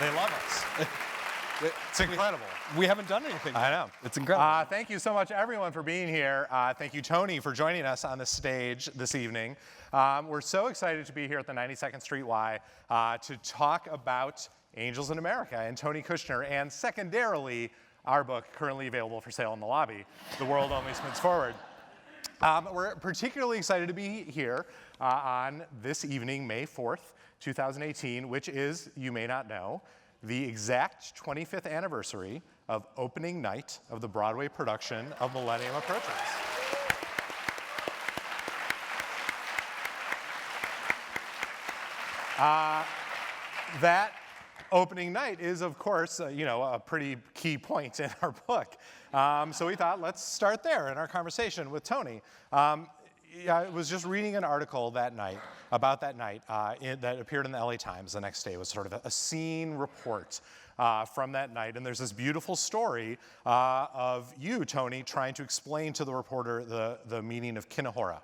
They love us. It's incredible. We haven't done anything. I know. It's incredible. Thank you so much, everyone, for being here. Thank you, Tony, for joining us on the stage this evening. We're so excited to be here at the 92nd Street Y to talk about Angels in America and Tony Kushner, and secondarily, our book, currently available for sale in the lobby, The World Only Spins Forward. We're particularly excited to be here on this evening, May 4th, 2018, which is, you may not know, the exact 25th anniversary of opening night of the Broadway production of Millennium Approaches. That opening night is, of course, a pretty key point in our book. So we thought, let's start there in our conversation with Tony. I was just reading an article that night, about that night, that appeared in the LA Times the next day. It was sort of a scene report from that night. And there's this beautiful story of you, Tony, trying to explain to the reporter the meaning of kinehora.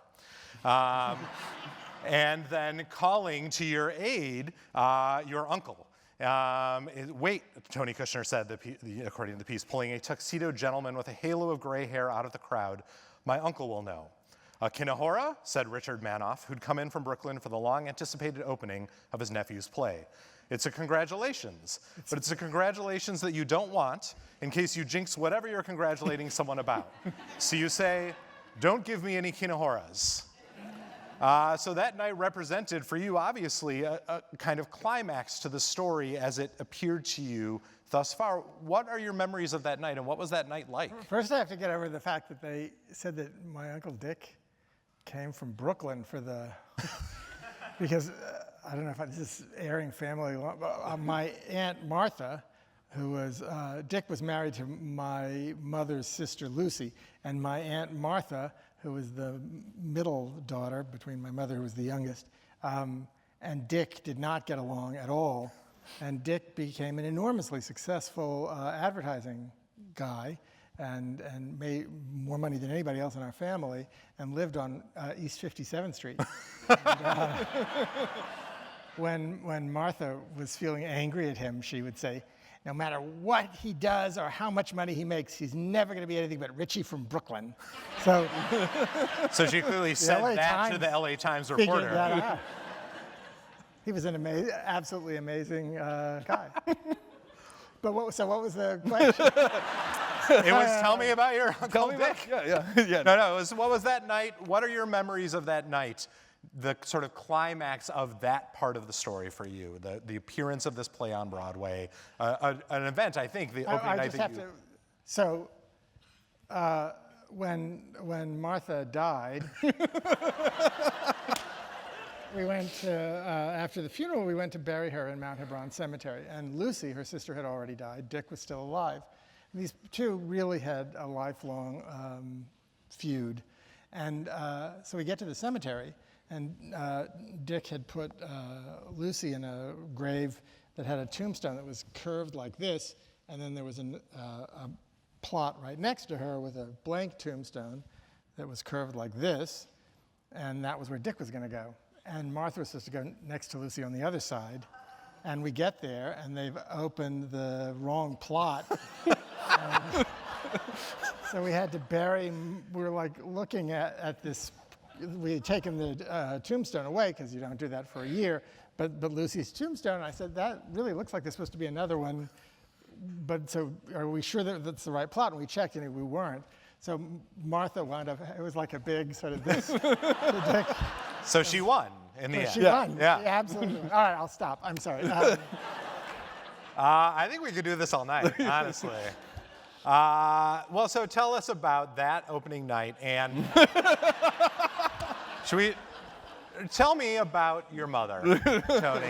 And then calling to your aid your uncle. Wait, Tony Kushner said, according to the piece, pulling a tuxedo gentleman with a halo of gray hair out of the crowd. My uncle will know. A kinehora, said Richard Manoff, who'd come in from Brooklyn for the long-anticipated opening of his nephew's play. It's a congratulations, but it's a congratulations that you don't want in case you jinx whatever you're congratulating someone about. So you say, don't give me any kinehoras. So that night represented for you, obviously, a kind of climax to the story as it appeared to you thus far. What are your memories of that night, and what was that night like? First, I have to get over the fact that they said that my Uncle Dick came from Brooklyn for the, because I don't know if this is airing family, my Aunt Martha, who was, Dick was married to my mother's sister Lucy, and my Aunt Martha, who was the middle daughter between my mother, who was the youngest, and Dick did not get along at all. And Dick became an enormously successful advertising guy and made more money than anybody else in our family and lived on East 57th Street. And, when Martha was feeling angry at him, she would say, no matter what he does or how much money he makes, he's never going to be anything but Richie from Brooklyn. So, so she clearly said that to the LA Times reporter. That out. He was an absolutely amazing guy. But what was the question? It was, tell me about your Uncle Dick. Yeah. No, it was, what was that night? What are your memories of that night? The sort of climax of that part of the story for you, the appearance of this play on Broadway, an event, I think, the opening night that you... So, when Martha died, we went to, after the funeral, we went to bury her in Mount Hebron Cemetery. And Lucy, her sister, had already died. Dick was still alive. These two really had a lifelong feud. And so we get to the cemetery, and Dick had put Lucy in a grave that had a tombstone that was curved like this, and then there was a plot right next to her with a blank tombstone that was curved like this, and that was where Dick was going to go. And Martha was supposed to go next to Lucy on the other side, and we get there, and they've opened the wrong plot. So we had to bury, we were like looking at this, we had taken the tombstone away because you don't do that for a year, but Lucy's tombstone, I said, that really looks like there's supposed to be another one, but so are we sure that that's the right plot? And we checked and we weren't. So Martha wound up, it was like a big sort of this. So she won in the end. She won, yeah, absolutely. All right, I'll stop, I'm sorry. I think we could do this all night, honestly. Well, so tell us about that opening night, and tell me about your mother, Tony.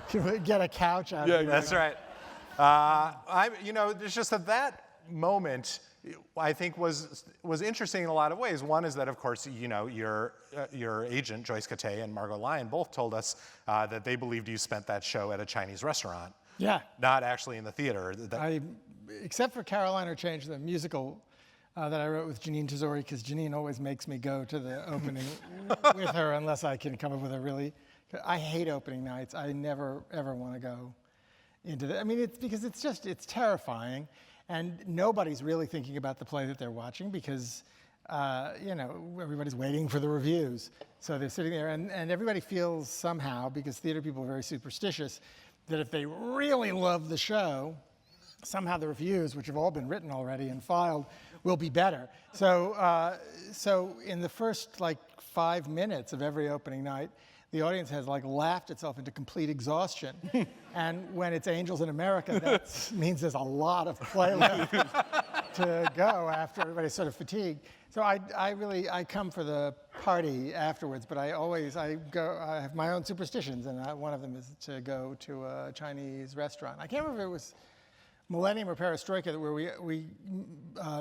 Can we get a couch out of here? That's right. It's just that moment, I think, was interesting in a lot of ways. One is that, of course, your agent, Joyce Katay, and Margot Lyon both told us that they believed you spent that show at a Chinese restaurant. Yeah. Not actually in the theater. Except for Caroline or Change, the musical that I wrote with Janine Tesori, because Janine always makes me go to the opening with her unless I can come up with a really I hate opening nights. I never, ever want to go into that. I mean, it's because it's terrifying, and nobody's really thinking about the play that they're watching because, everybody's waiting for the reviews. So they're sitting there, and everybody feels somehow, because theater people are very superstitious, that if they really love the show, somehow the reviews, which have all been written already and filed, will be better. So in the first 5 minutes of every opening night, the audience has laughed itself into complete exhaustion. And when it's Angels in America, that means there's a lot of play left to go after everybody's sort of fatigued. So I come for the party afterwards, but I have my own superstitions, and one of them is to go to a Chinese restaurant. I can't remember if it was Millennium or Perestroika where we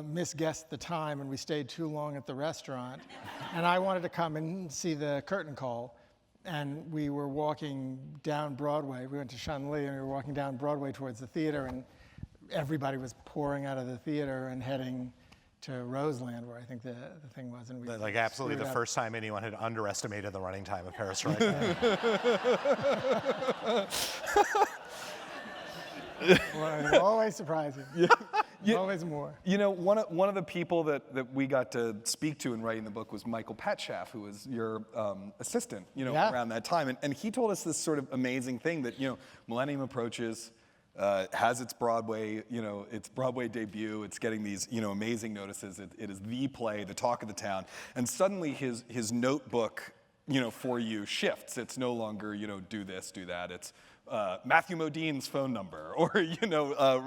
misguessed the time and we stayed too long at the restaurant. And I wanted to come and see the curtain call. And we were walking down Broadway. We went to Shanli, and we were walking down Broadway towards the theater, and everybody was pouring out of the theater and heading to Roseland, where I think the thing was. And we absolutely the first time anyone had underestimated the running time of Perestroika. Well, always surprising. Always more. One of the people that we got to speak to in writing the book was Michael Petschaff, who was your assistant, around that time. And he told us this sort of amazing thing that, Millennium approaches, has its Broadway debut. It's getting these, amazing notices. It is the play, the talk of the town. And suddenly his notebook, for you shifts. It's no longer, do this, do that. It's Matthew Modine's phone number, or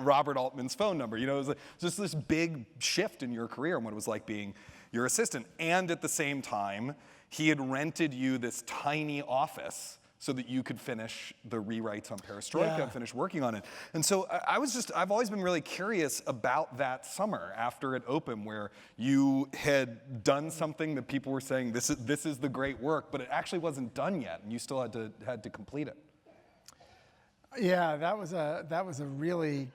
Robert Altman's phone number. It was just this big shift in your career and what it was like being your assistant. And at the same time, he had rented you this tiny office so that you could finish the rewrites on Perestroika and finish working on it. And so I've always been really curious about that summer after it opened, where you had done something that people were saying this is the great work, but it actually wasn't done yet, and you still had to complete it. Yeah, that was a really.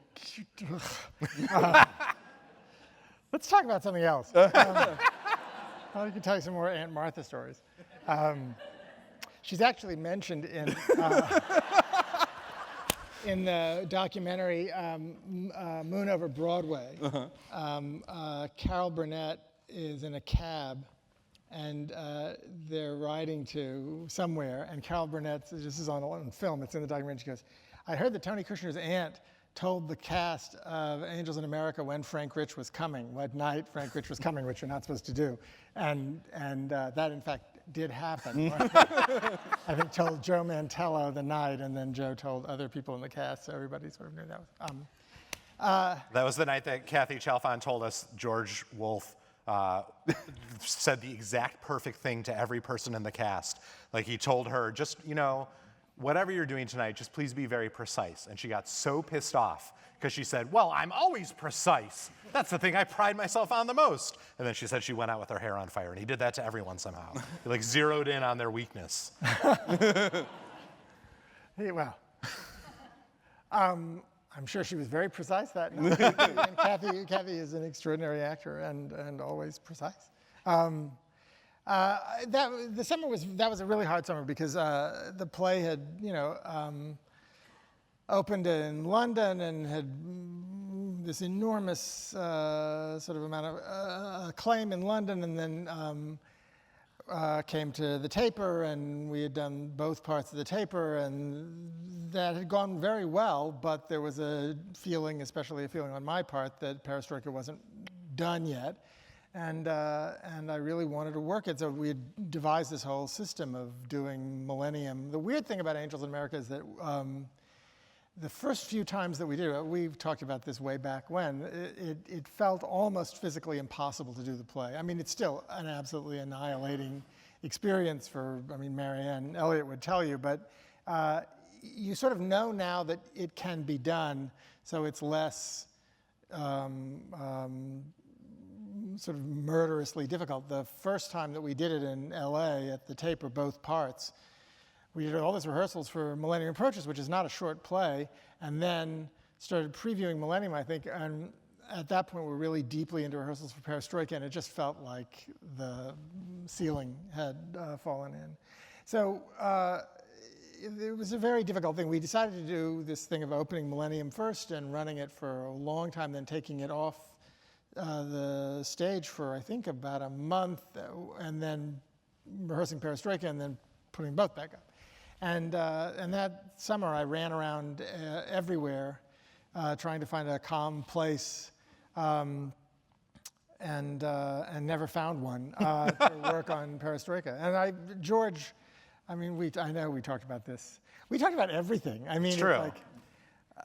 Let's talk about something else. I can tell you some more Aunt Martha stories. She's actually mentioned in the documentary Moon Over Broadway. Carol Burnett is in a cab, and they're riding to somewhere, and Carol Burnett, this is on film, it's in the documentary, she goes, I heard that Tony Kushner's aunt told the cast of Angels in America when Frank Rich was coming, what night Frank Rich was coming, which you're not supposed to do. And that, in fact, did happen. I think told Joe Mantello the night, and then Joe told other people in the cast, so everybody sort of knew that was. That was the night that Kathy Chalfant told us George Wolfe said the exact perfect thing to every person in the cast. He told her, just, whatever you're doing tonight, just please be very precise. And she got so pissed off because she said, well, I'm always precise. That's the thing I pride myself on the most. And then she said she went out with her hair on fire, and he did that to everyone somehow. He zeroed in on their weakness. Hey, well, I'm sure she was very precise that night. And Kathy is an extraordinary actor and always precise. That was a really hard summer because the play had opened in London and had this enormous sort of amount of acclaim in London, and then came to the taper, and we had done both parts of the taper, and that had gone very well, but there was especially a feeling on my part, that Perestroika wasn't done yet. And I really wanted to work it, so we had devised this whole system of doing Millennium. The weird thing about Angels in America is that the first few times that we did it, we've talked about this way back when, it felt almost physically impossible to do the play. I mean, it's still an absolutely annihilating experience Marianne Elliott would tell you, but you sort of know now that it can be done, so it's less sort of murderously difficult. The first time that we did it in LA at the taper, both parts, we did all these rehearsals for Millennium Approaches, which is not a short play, and then started previewing Millennium, I think, and at that point we were really deeply into rehearsals for Perestroika, and it just felt like the ceiling had fallen in. So it was a very difficult thing. We decided to do this thing of opening Millennium first and running it for a long time, then taking it off the stage for, I think, about a month, and then rehearsing Perestroika, and then putting both back up. And that summer, I ran around everywhere trying to find a calm place, and never found one to work on Perestroika. And George, I mean, I know we talked about this. We talked about everything. I mean, It's true. like,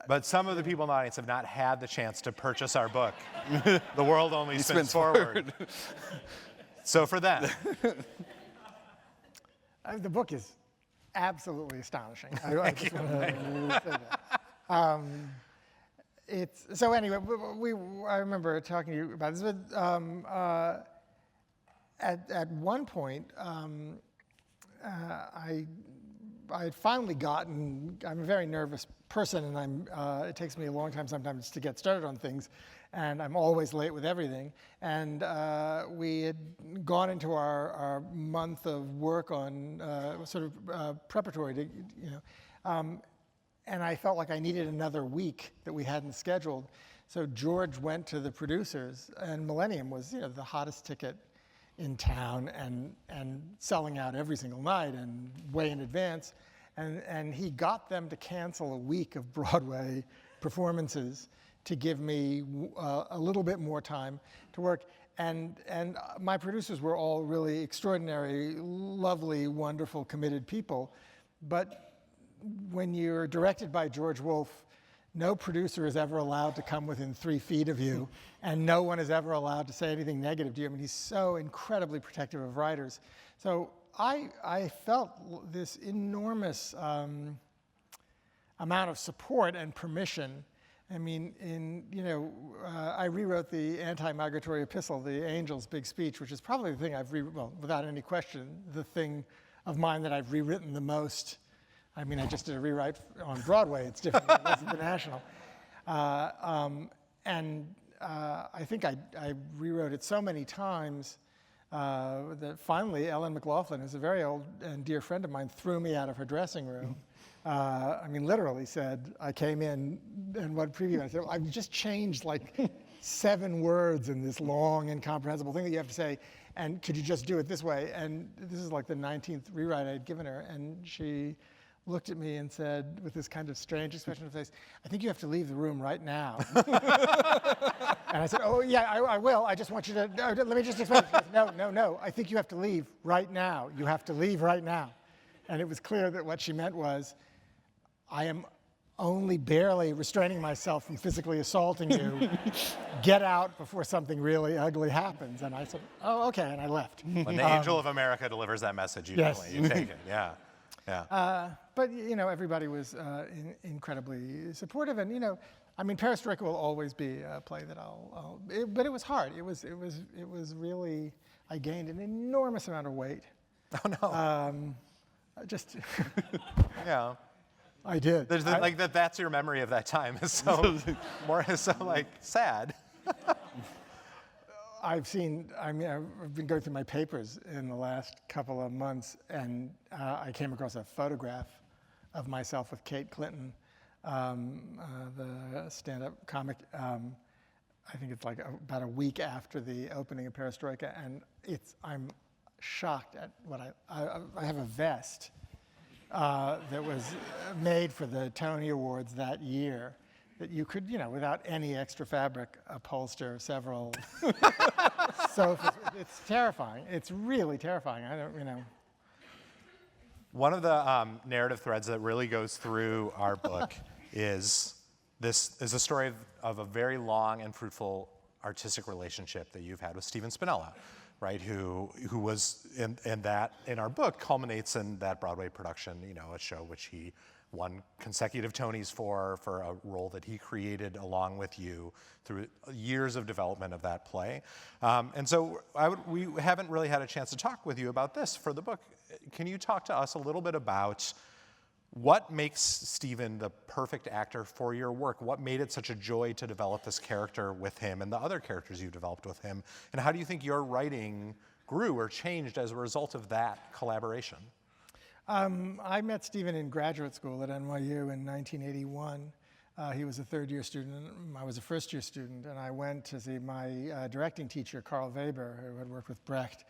But some of the people in the audience have not had the chance to purchase our book. The world only spins forward. So for them. The book is absolutely astonishing. I just want to say that. So anyway, I remember talking to you about this, but at one point, I had finally gotten, I'm a very nervous person, and it takes me a long time sometimes to get started on things, and I'm always late with everything. And we had gone into our month of work on sort of preparatory to, and I felt like I needed another week that we hadn't scheduled. So George went to the producers, and Millennium was, the hottest ticket in town and selling out every single night and way in advance. And he got them to cancel a week of Broadway performances to give me a little bit more time to work. And my producers were all really extraordinary, lovely, wonderful, committed people. But when you're directed by George Wolfe, no producer is ever allowed to come within 3 feet of you, and no one is ever allowed to say anything negative to you. I mean, he's so incredibly protective of writers. So I felt this enormous amount of support and permission. I mean, I rewrote the anti-migratory epistle, the Angel's Big Speech, which is probably the thing without any question, the thing of mine that I've rewritten the most. I mean, I just did a rewrite on Broadway. It's different than it was at the National. I think I rewrote it so many times that finally Ellen McLaughlin, who's a very old and dear friend of mine, threw me out of her dressing room. I mean, literally said, I came in and what preview, I said, well, I've just changed like 7 words in this long, incomprehensible thing that you have to say, and could you just do it this way? And this is like the 19th rewrite I'd given her, and she looked at me and said, with this kind of strange expression of face, I think you have to leave the room right now. And I said, oh yeah, I will. I just want you to, let me just explain. She goes, no, I think you have to leave right now. You have to leave right now. And it was clear that what she meant was, I am only barely restraining myself from physically assaulting you. Get out before something really ugly happens. And I said, oh, okay, and I left. When the Angel of America delivers that message, you take it, yeah. Yeah. But everybody was incredibly supportive, and I mean, Perestroika will always be a play that but it was hard. It was really, I gained an enormous amount of weight. Oh no. Just. Yeah. I did. That's your memory of that time is so sad. I've been going through my papers in the last couple of months, and I came across a photograph of myself with Kate Clinton, the stand-up comic. I think it's like about a week after the opening of Perestroika, and I'm shocked at what I have a vest that was made for the Tony Awards that year, that you could, without any extra fabric, upholster several sofas. It's terrifying. It's really terrifying. One of the narrative threads that really goes through our book is a story of a very long and fruitful artistic relationship that you've had with Stephen Spinella, right? Who was in our book culminates in that Broadway production, a show which he won consecutive Tonys for a role that he created along with you through years of development of that play. And so we haven't really had a chance to talk with you about this for the book. Can you talk to us a little bit about what makes Stephen the perfect actor for your work? What made it such a joy to develop this character with him and the other characters you developed with him? And how do you think your writing grew or changed as a result of that collaboration? I met Stephen in graduate school at NYU in 1981. He was a third-year student, and I was a first-year student, and I went to see my directing teacher, Carl Weber, who had worked with Brecht,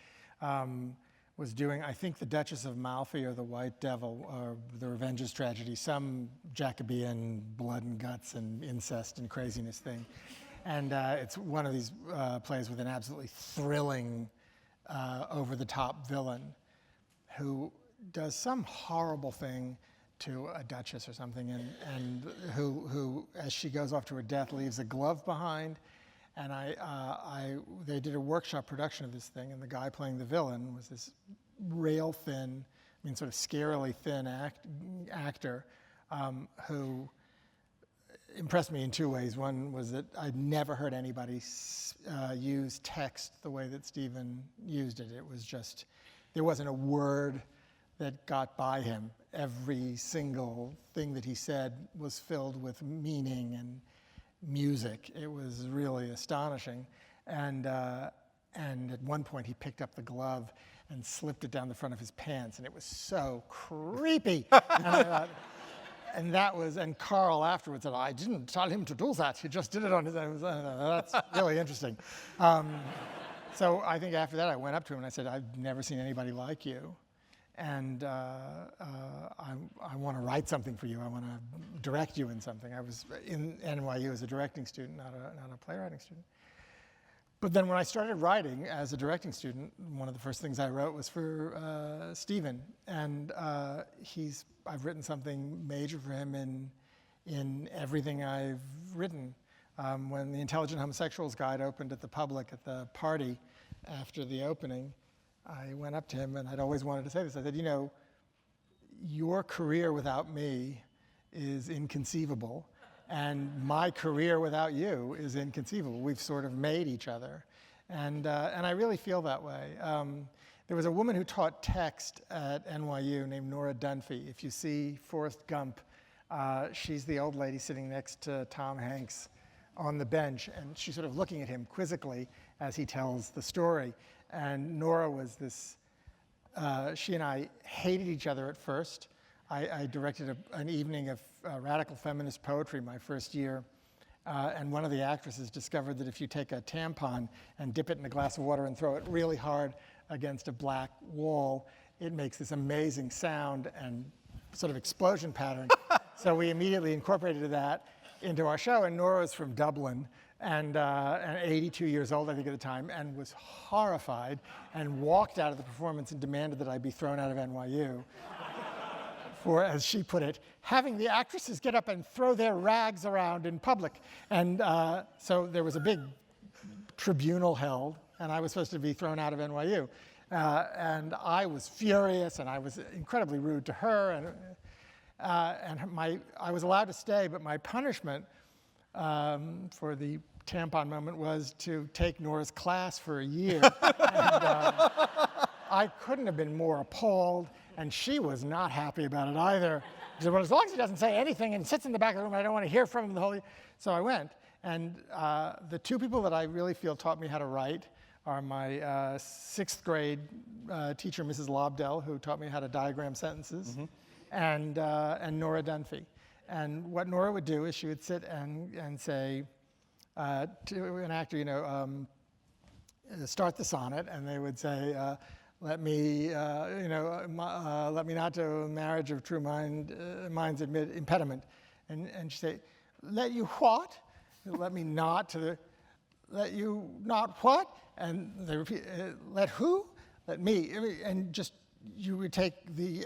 was doing, I think, The Duchess of Malfi or The White Devil, or The Revenge's Tragedy, some Jacobean blood and guts and incest and craziness thing. And it's one of these plays with an absolutely thrilling, over-the-top villain who does some horrible thing to a duchess or something, and who, as she goes off to her death, leaves a glove behind. And they did a workshop production of this thing, and the guy playing the villain was this rail-thin, I mean, sort of scarily thin actor who impressed me in two ways. One was that I'd never heard anybody use text the way that Stephen used it. It was just, there wasn't a word that got by him. Every single thing that he said was filled with meaning and music. It was really astonishing. And at one point he picked up the glove and slipped it down the front of his pants, and it was so creepy. And I thought, and that was, and Carl afterwards said, I didn't tell him to do that. He just did it on his own. That's really interesting. So I think after that I went up to him and I said, I've never seen anybody like you. And I want to write something for you. I want to direct you in something. I was in NYU as a directing student, not a playwriting student. But then when I started writing as a directing student, one of the first things I wrote was for Stephen. And I've written something major for him in everything I've written. When the Intelligent Homosexuals Guide opened at the public at the party after the opening, I went up to him, and I'd always wanted to say this. I said, you know, your career without me is inconceivable, and my career without you is inconceivable. We've sort of made each other, and I really feel that way. There was a woman who taught text at NYU named Nora Dunphy. If you see Forrest Gump, she's the old lady sitting next to Tom Hanks on the bench, and she's sort of looking at him quizzically as he tells the story. And Nora was this, she and I hated each other at first. I directed an evening of radical feminist poetry my first year, and one of the actresses discovered that if you take a tampon and dip it in a glass of water and throw it really hard against a black wall, it makes this amazing sound and sort of explosion pattern. So we immediately incorporated that into our show, and Nora was from Dublin, and 82 years old, I think, at the time, and was horrified and walked out of the performance and demanded that I be thrown out of NYU for, as she put it, having the actresses get up and throw their rags around in public. And so there was a big tribunal held, and I was supposed to be thrown out of NYU. And I was furious, and I was incredibly rude to her, and I was allowed to stay, but my punishment for the tampon moment was to take Nora's class for a year. And I couldn't have been more appalled, and she was not happy about it either. She said, well, as long as he doesn't say anything and sits in the back of the room, I don't want to hear from him the whole year. So I went, and the two people that I really feel taught me how to write are my sixth grade teacher, Mrs. Lobdell, who taught me how to diagram sentences, and Nora Dunphy. And what Nora would do is she would sit and say to an actor, you know, start the sonnet, and they would say, let me, let me not to a marriage of true minds admit impediment. And she'd say, let you what? Let me not to the, let you not what? And they repeat, let who? Let me. And just, you would take the,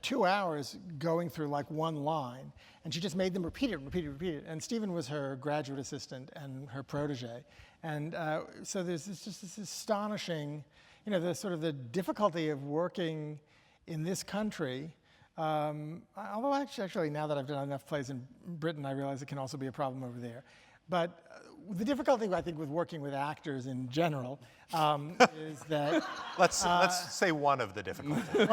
2 hours going through like one line, and she just made them repeat it. And Stephen was her graduate assistant and her protege. And so there's just this astonishing, the sort of the difficulty of working in this country. Although actually now that I've done enough plays in Britain, I realize it can also be a problem over there. But the difficulty, I think, with working with actors in general is that let's say one of the difficulties.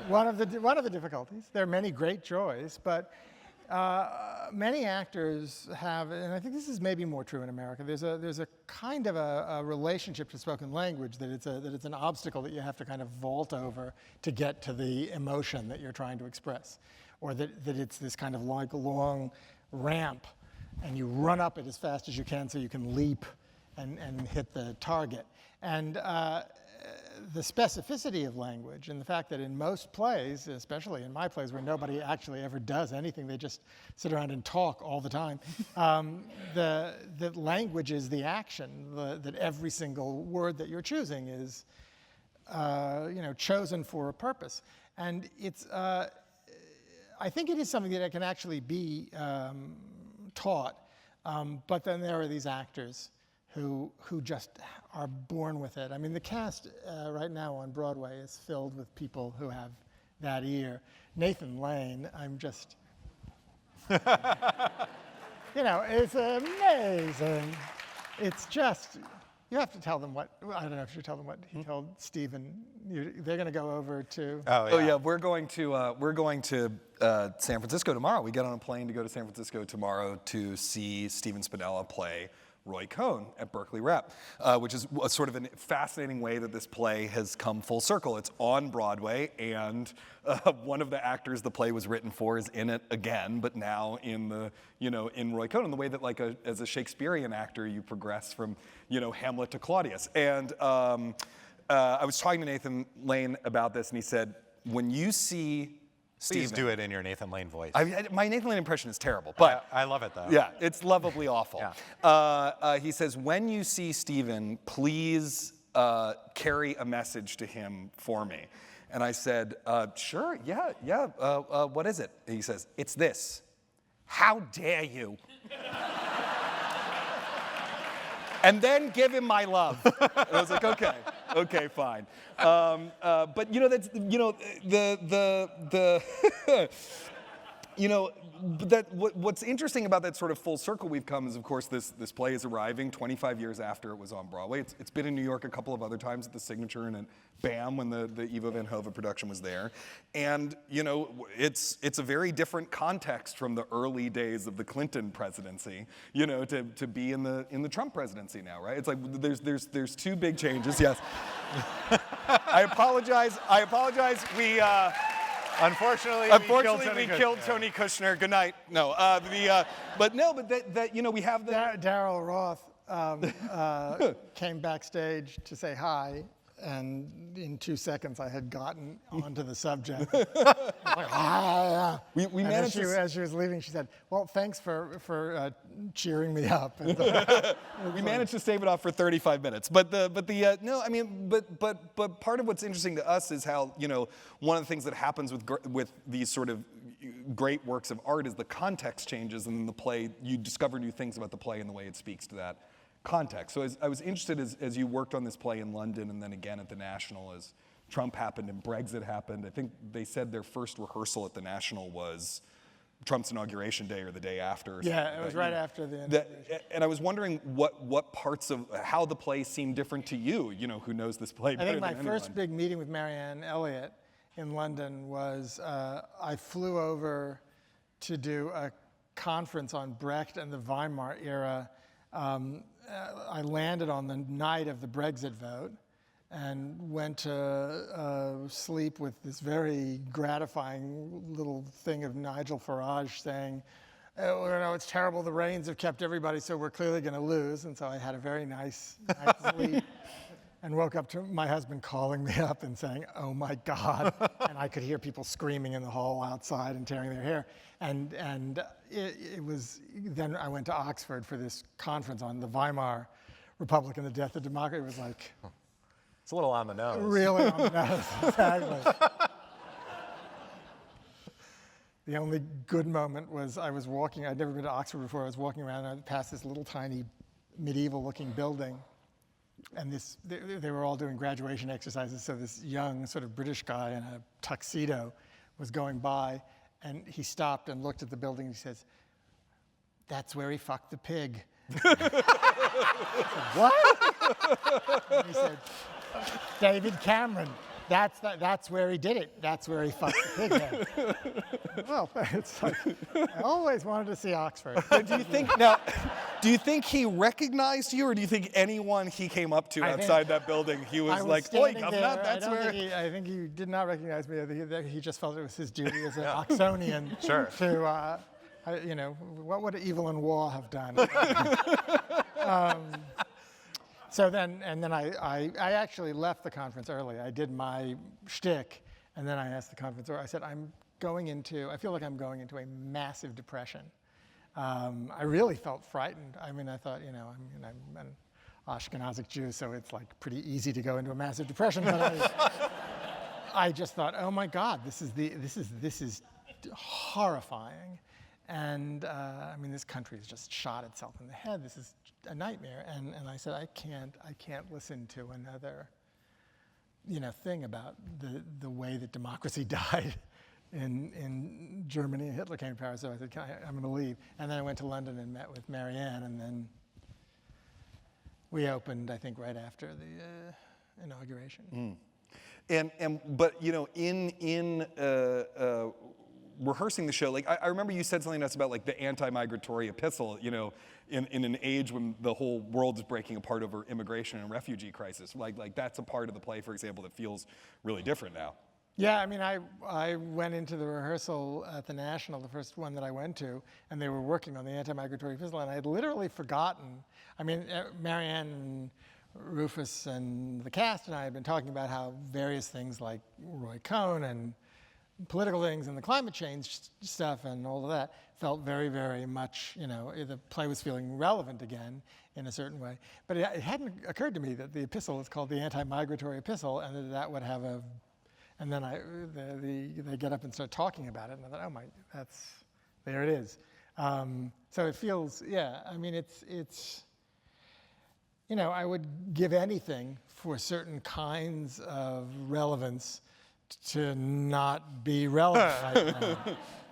one of the difficulties. There are many great joys, but Many actors have, and I think this is maybe more true in America, there's a kind of a relationship to spoken language that it's an obstacle that you have to kind of vault over to get to the emotion that you're trying to express. Or that it's this kind of like long ramp, and you run up it as fast as you can so you can leap and hit the target. And the specificity of language and the fact that in most plays, especially in my plays where nobody actually ever does anything, they just sit around and talk all the time, the language is the action, that every single word that you're choosing is chosen for a purpose. And it's, I think it is something that can actually be taught, but then there are these actors who just are born with it. I mean, the cast right now on Broadway is filled with people who have that ear. Nathan Lane, I'm just, it's amazing. It's just, you have to tell them what, I don't know if you should tell them what he told Stephen. They're going to go over to. Oh yeah, we're going to San Francisco tomorrow. We get on a plane to go to San Francisco tomorrow to see Stephen Spinella play Roy Cohn at Berkeley Rep, which is a sort of a fascinating way that this play has come full circle. It's on Broadway, and one of the actors the play was written for is in it again, but now in Roy Cohn, in the way that as a Shakespearean actor you progress from Hamlet to Claudius. And I was talking to Nathan Lane about this, and he said, when you see Please do it in your Nathan Lane voice. My Nathan Lane impression is terrible, but I love it though. Yeah, it's lovably awful. Yeah. He says, when you see Stephen, please carry a message to him for me. And I said, sure, yeah. What is it? And he says, it's this. How dare you? And then give him my love. And I was like, okay, fine. But that's what's interesting about that sort of full circle we've come is, of course, this play is arriving 25 years after it was on Broadway. It's been in New York a couple of other times at the Signature and at BAM when the Ivo Van Hove production was there. And it's a very different context from the early days of the Clinton presidency, to be in the Trump presidency now, right? It's like there's two big changes. Yes. I apologize. Unfortunately, we killed Tony Kushner. Good night. No, but we have the Daryl Roth came backstage to say hi, and in 2 seconds I had gotten onto the subject. We managed as she was leaving, she said, "Well, thanks for cheering me up." We managed to stave it off for 35 minutes. But part of what's interesting to us is how one of the things that happens with these sort of great works of art is the context changes, and in the play you discover new things about the play and the way it speaks to that context. So I was interested as you worked on this play in London and then again at the National as Trump happened and Brexit happened. I think they said their first rehearsal at the National was Trump's inauguration day or the day after. Yeah, it was right after the inauguration. And I was wondering what parts of how the play seemed different to you, who knows this play better than anyone. I think my first big meeting with Marianne Elliott in London was I flew over to do a conference on Brecht and the Weimar era. I landed on the night of the Brexit vote and went to sleep with this very gratifying little thing of Nigel Farage saying, "Oh, it's terrible, the rains have kept everybody, so we're clearly going to lose." And so I had a very nice sleep and woke up to my husband calling me up and saying, "Oh my God." And I could hear people screaming in the hall outside and tearing their hair. And it was, then I went to Oxford for this conference on the Weimar Republic and the death of democracy. It was like, it's a little on the nose. Really on the nose, exactly. The only good moment was I was walking, I'd never been to Oxford before, I was walking around and I passed this little tiny medieval looking building. And they were all doing graduation exercises, so this young sort of British guy in a tuxedo was going by, and he stopped and looked at the building and he says, "That's where he fucked the pig." I said, "What?" And he said, "David Cameron." That's where he did it. That's where he fucked the pig head. Well, it's like, I always wanted to see Oxford. But do you think he recognized you, or do you think anyone he came up to outside that building, he was like, "Oi, governor, that's where"? I think he did not recognize me. I think he just felt it was his duty as an Oxonian to, what would Evelyn Waugh have done? So then I actually left the conference early. I did my shtick, and then I asked the conference, I said, I feel like I'm going into a massive depression. I really felt frightened. I mean, I thought, I'm an Ashkenazic Jew, so it's like pretty easy to go into a massive depression. But I just thought, oh my God, this is horrifying. And this country has just shot itself in the head. This is a nightmare. And I said, I can't listen to another, thing about the way that democracy died in Germany. Hitler came to power, so I said, I'm going to leave. And then I went to London and met with Marianne, and then we opened, I think, right after the inauguration. But in rehearsing the show, like I remember you said something to us about like the anti-migratory epistle, in an age when the whole world is breaking apart over immigration and refugee crisis. Like that's a part of the play, for example, that feels really different now. Yeah, I went into the rehearsal at the National, the first one that I went to, and they were working on the anti-migratory epistle, and I had literally forgotten. Marianne and Rufus and the cast and I had been talking about how various things like Roy Cohn and political things and the climate change stuff and all of that felt very, very much, the play was feeling relevant again in a certain way. But it hadn't occurred to me that the epistle is called the anti-migratory epistle, and that would have a, and then they get up and start talking about it, and I thought, oh there it is. So it feels, it's I would give anything for certain kinds of relevance to not be relevant right now.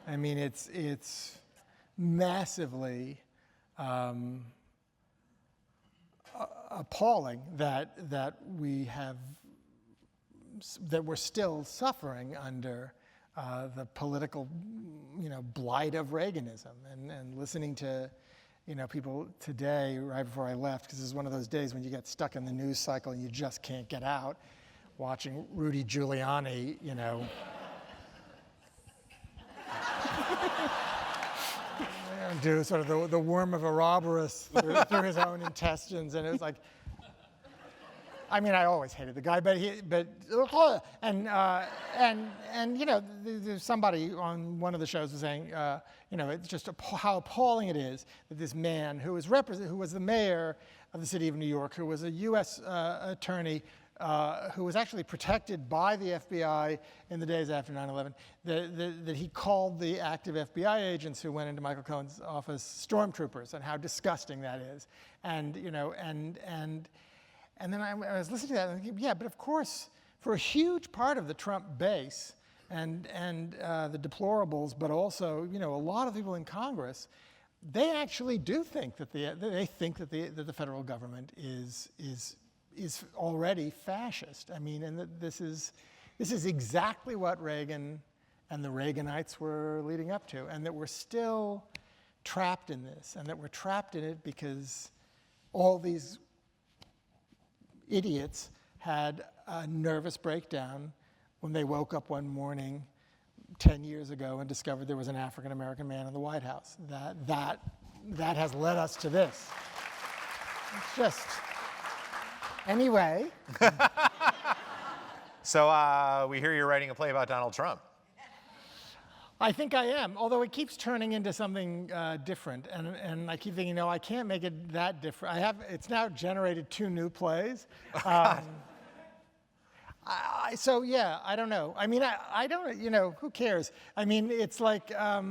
It's massively appalling that we're still suffering under the political, blight of Reaganism, and listening to, people today right before I left, because this is one of those days when you get stuck in the news cycle and you just can't get out. Watching Rudy Giuliani, do sort of the worm of Ouroboros through his own intestines, and it was like, I always hated the guy, there's somebody on one of the shows was saying, it's just how appalling it is that this man who was the mayor of the city of New York, who was a U.S. attorney, who was actually protected by the FBI in the days after 9/11, that he called the active FBI agents who went into Michael Cohen's office stormtroopers, and how disgusting that is. And then I was listening to that, and thinking, yeah, but of course, for a huge part of the Trump base and the deplorables, but also a lot of people in Congress, they actually do think that the federal government is already fascist. And that this is exactly what Reagan and the Reaganites were leading up to, and that we're still trapped in this, and that we're trapped in it because all these idiots had a nervous breakdown when they woke up one morning 10 years ago and discovered there was an African American man in the White House. That has led us to this. It's just, anyway. So we hear you're writing a play about Donald Trump. I think I am, although it keeps turning into something different, and I keep thinking, no, I can't make it that different. It's now generated 2 new plays. So yeah, I don't know. I don't, who cares? It's like, I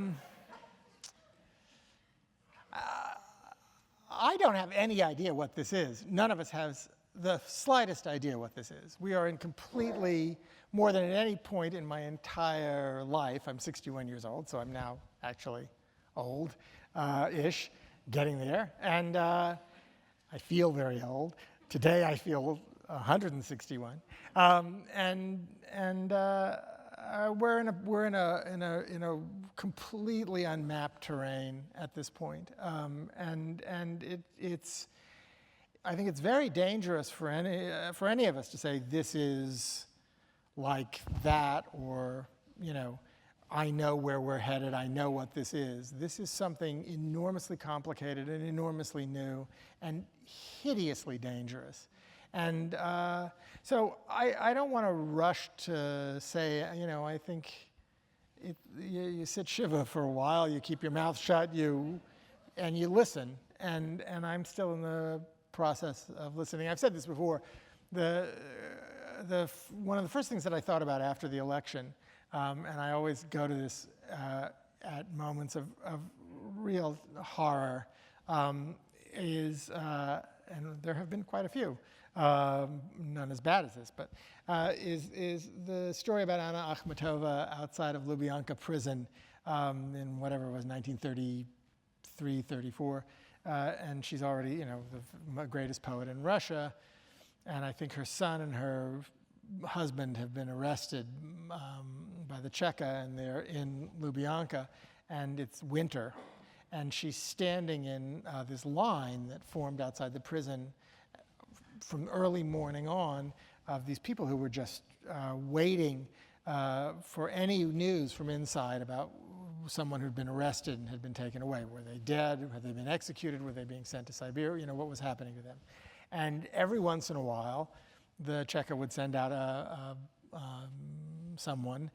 don't have any idea what this is. None of us has the slightest idea what this is. We are in completely, more than at any point in my entire life, I'm 61 years old, so I'm now actually old-ish, getting there, and I feel very old. Today I feel 161, we're in a completely unmapped terrain at this point, it's. I think it's very dangerous for any of us to say this is like that, or I know where we're headed. I know what this is. This is something enormously complicated and enormously new and hideously dangerous. And so I don't want to rush to say, I think you sit Shiva for a while, you keep your mouth shut, and you listen. And I'm still in the process of listening. I've said this before. One of the first things that I thought about after the election, and I always go to this at moments of real horror, is, and there have been quite a few, none as bad as this, but is the story about Anna Akhmatova outside of Lubyanka prison in whatever it was, 1933, 34. And she's already, the greatest poet in Russia. And I think her son and her husband have been arrested by the Cheka, and they're in Lubyanka, and it's winter. And she's standing in this line that formed outside the prison from early morning on of these people who were just waiting for any news from inside about someone who'd been arrested and had been taken away. Were they dead? Had they been executed? Were they being sent to Siberia? What was happening to them? And every once in a while, the Cheka would send out someone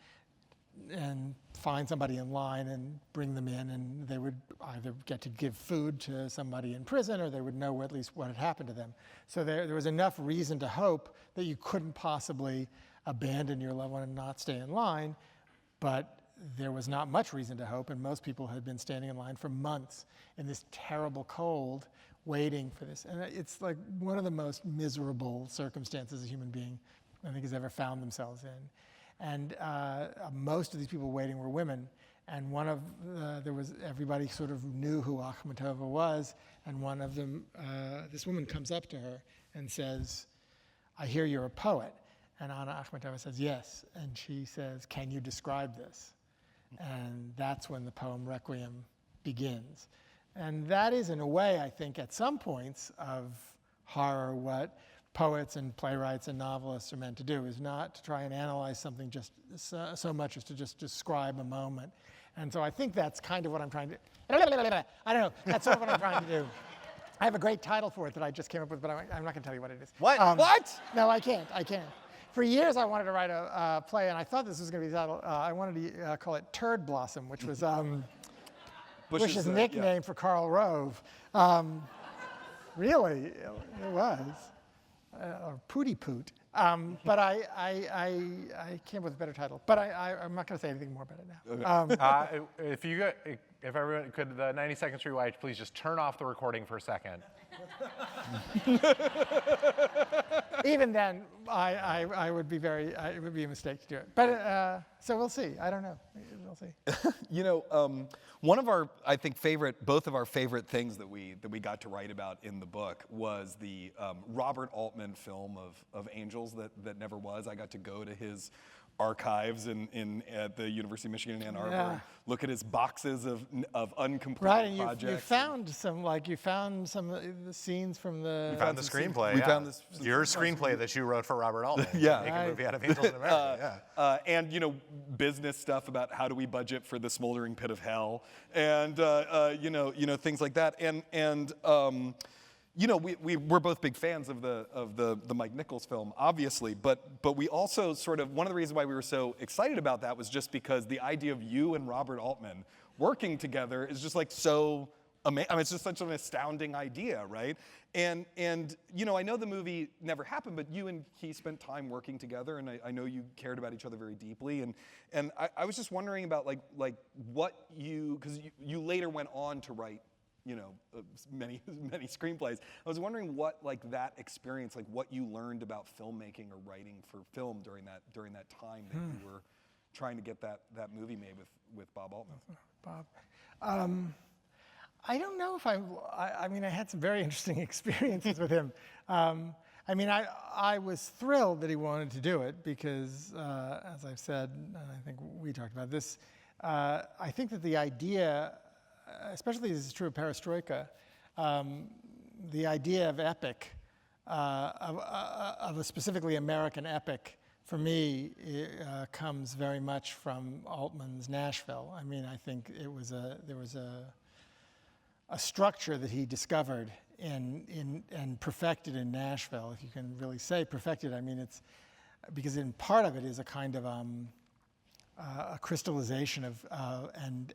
and find somebody in line and bring them in, and they would either get to give food to somebody in prison, or they would know at least what had happened to them. So there was enough reason to hope that you couldn't possibly abandon your loved one and not stay in line, but there was not much reason to hope, and most people had been standing in line for months in this terrible cold, waiting for this. And it's like one of the most miserable circumstances a human being, I think, has ever found themselves in. And most of these people waiting were women, and everybody sort of knew who Akhmatova was, and one of them, this woman comes up to her and says, "I hear you're a poet." And Anna Akhmatova says, "Yes." And she says, "Can you describe this?" And that's when the poem Requiem begins. And that is, in a way, I think, at some points of horror, what poets and playwrights and novelists are meant to do, is not to try and analyze something just so much as to just describe a moment. And so I think that's kind of what I'm trying to, I don't know, that's sort of what I'm trying to do. I have a great title for it that I just came up with, but I'm not going to tell you what it is. What? What? No, I can't. For years, I wanted to write a play, and I thought this was going to be the title. I wanted to call it Turd Blossom, which was Bush's nickname for Karl Rove. Really, it was. Or Pooty Poot. But I came up with a better title. But I'm not going to say anything more about it now. Okay. If everyone could, the 90 seconds rewatch, please just turn off the recording for a second. Even then, I would be it would be a mistake to do it. But so we'll see. I don't know. We'll see. One of our, I think, both of our favorite things that we got to write about in the book was the Robert Altman film of Angels that never was. I got to go to his archives at the University of Michigan in Ann Arbor, and look at his boxes of uncompleted projects. You found some of the scenes from the. We found the screenplay. We found this. Your screenplay that you wrote for Robert Altman. Yeah. Make a movie out of Angels in America. And business stuff about how do we budget for the smoldering pit of hell, and things like that, and. We're both big fans of the Mike Nichols film, obviously, but we also sort of, one of the reasons why we were so excited about that was just because the idea of you and Robert Altman working together is just like so amazing. I mean, it's just such an astounding idea, right? And I know the movie never happened, but you and he spent time working together, and I know you cared about each other very deeply, and I was just wondering about like what because you later went on to write many screenplays. I was wondering what that experience, what you learned about filmmaking or writing for film during that time that you were trying to get that movie made with Bob Altman. Bob. I don't know if I mean, I had some very interesting experiences with him. I mean, I was thrilled that he wanted to do it because, as I've said, and I think we talked about this, I think that the idea, especially this is true of perestroika, the idea of epic, of a specifically American epic, for me, comes very much from Altman's Nashville. I mean, I think there was a structure that he discovered and perfected in Nashville, if you can really say perfected. I mean, it's because in part of it is a kind of a crystallization of and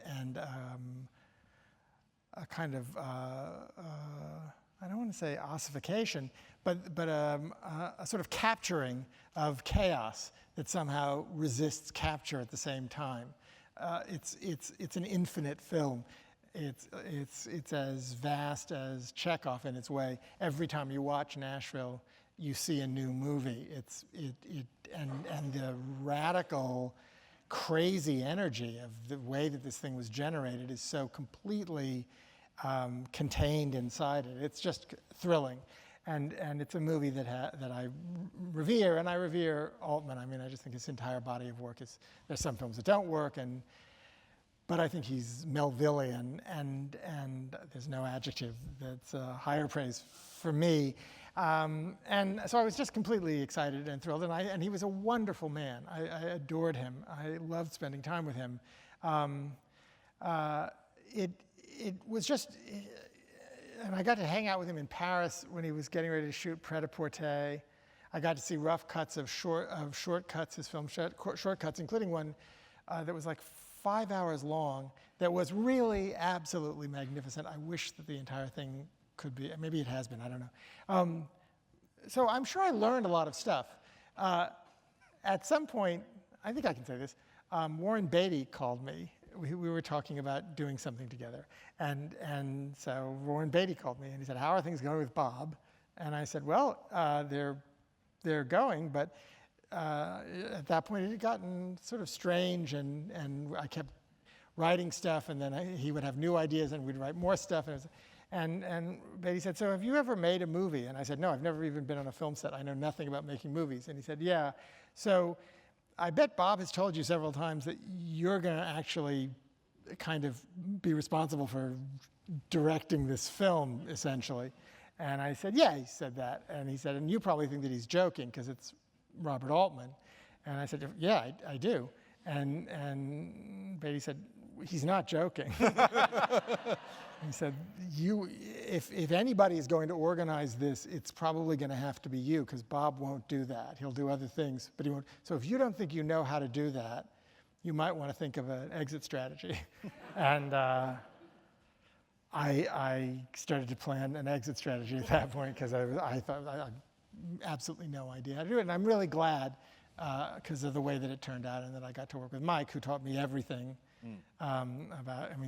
a kind of I don't want to say ossification, but a sort of capturing of chaos that somehow resists capture at the same time. It's an infinite film. It's as vast as Chekhov in its way. Every time you watch Nashville, you see a new movie. And the radical, crazy energy of the way that this thing was generated is so completely contained inside it. It's just thrilling, and it's a movie that I revere, and I revere Altman. I mean, I just think his entire body of work is. There's some films that don't work, but I think he's Melvillian, and there's no adjective that's higher praise for me. And so I was just completely excited and thrilled, and he was a wonderful man. I adored him. I loved spending time with him. It was just, and I got to hang out with him in Paris when he was getting ready to shoot Pret-a-Porter. I got to see rough cuts of short cuts, his film short cuts, including one that was like 5 hours long that was really absolutely magnificent. I wish that the entire thing could be, maybe it has been, I don't know. So I'm sure I learned a lot of stuff. At some point, I think I can say this, Warren Beatty called me. We were talking about doing something together. And so Warren Beatty called me and he said, "How are things going with Bob?" And I said, "Well, they're going, but at that point it had gotten sort of strange, and I kept writing stuff, and then he would have new ideas and we'd write more stuff. And Beatty said, "So have you ever made a movie?" And I said, "No, I've never even been on a film set. I know nothing about making movies." And he said, "Yeah, so I bet Bob has told you several times that you're going to actually kind of be responsible for directing this film, essentially." And I said, "Yeah," he said that. And he said, "And you probably think that he's joking because it's Robert Altman." And I said, "Yeah, I do." And Beatty said, "He's not joking." He said, if anybody is going to organize this, it's probably going to have to be you, because Bob won't do that. He'll do other things, but he won't. So if you don't think you know how to do that, you might want to think of an exit strategy." And I started to plan an exit strategy at that point, because I thought I had absolutely no idea how to do it. And I'm really glad, because of the way that it turned out, and that I got to work with Mike, who taught me everything.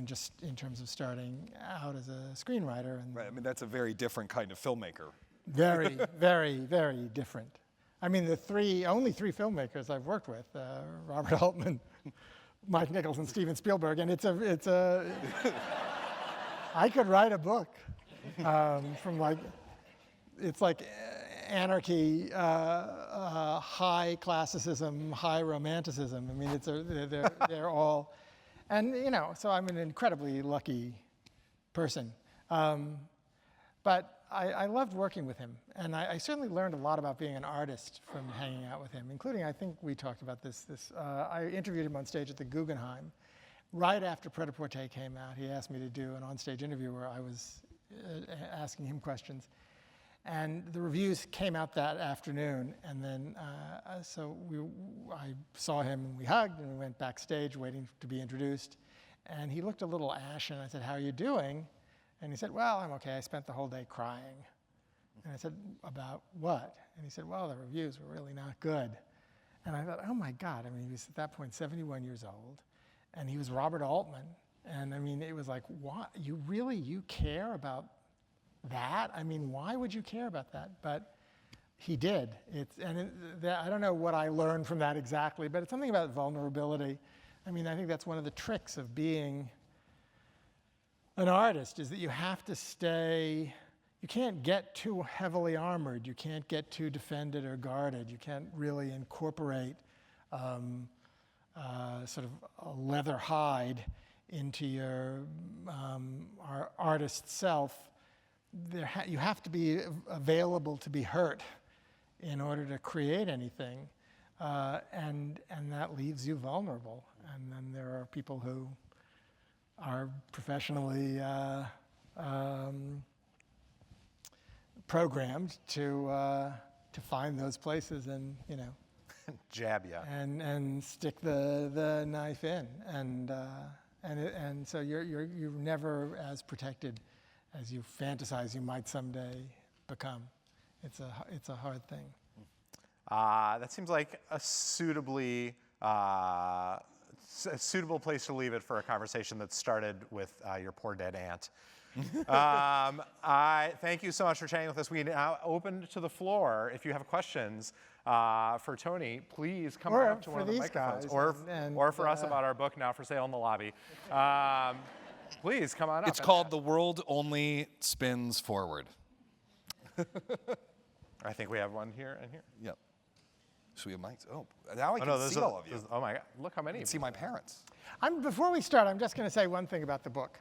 Just in terms of starting out as a screenwriter. And right, I mean, that's a very different kind of filmmaker. Very, very, very different. I mean, only three filmmakers I've worked with, Robert Altman, Mike Nichols, and Steven Spielberg, and it's a I could write a book it's like anarchy, high classicism, high romanticism. I mean, they're all. And, so I'm an incredibly lucky person. But I loved working with him. And I certainly learned a lot about being an artist from hanging out with him, including, I think we talked about this. I interviewed him on stage at the Guggenheim. Right after Pret-a-Porter came out, he asked me to do an onstage interview where I was asking him questions. And the reviews came out that afternoon, and then I saw him and we hugged, and we went backstage waiting to be introduced. And he looked a little ashen. I said, "How are you doing?" And he said, "Well, I'm okay. I spent the whole day crying." And I said, "About what?" And he said, "Well, the reviews were really not good." And I thought, oh my God. I mean, he was at that point 71 years old, and he was Robert Altman. And I mean, it was like, what? You care about that? I mean, why would you care about that? But he did. I don't know what I learned from that exactly, but it's something about vulnerability. I mean, I think that's one of the tricks of being an artist, is that you have to you can't get too heavily armored. You can't get too defended or guarded. You can't really incorporate sort of a leather hide into your artist self. You have to be available to be hurt in order to create anything, and that leaves you vulnerable. And then there are people who are professionally programmed to find those places and jab ya. and stick the knife in, and so you're never as protected as you fantasize you might someday become. It's a hard thing. That seems like a suitably suitable place to leave it for a conversation that started with your poor dead aunt. I thank you so much for chatting with us. We now open to the floor. If you have questions for Tony, please come up to one of the microphones. Or for us about our book now for sale in the lobby. Please come on up. It's called The World Only Spins Forward. I think we have one here and here. Yep. So we have mics. Oh, now I can see all of you. Oh my God! Look how many. I can see my parents. Before we start, I'm just going to say one thing about the book.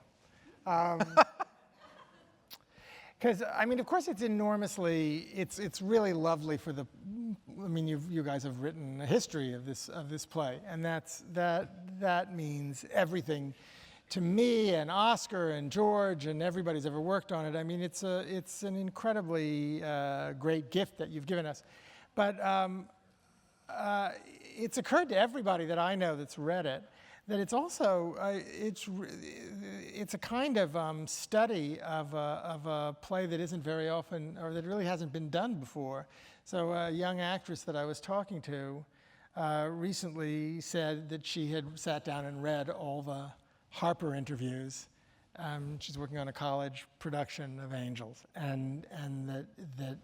Because of course, it's enormously. It's really lovely for the. You guys have written a history of this play, and that means everything to me and Oscar and George and everybody who's ever worked on it. It's an incredibly great gift that you've given us, but it's occurred to everybody that I know that's read it that it's also it's a kind of study of a play that isn't very often, or that really hasn't been done before. So a young actress that I was talking to recently said that she had sat down and read all the Harper interviews. She's working on a college production of Angels, and that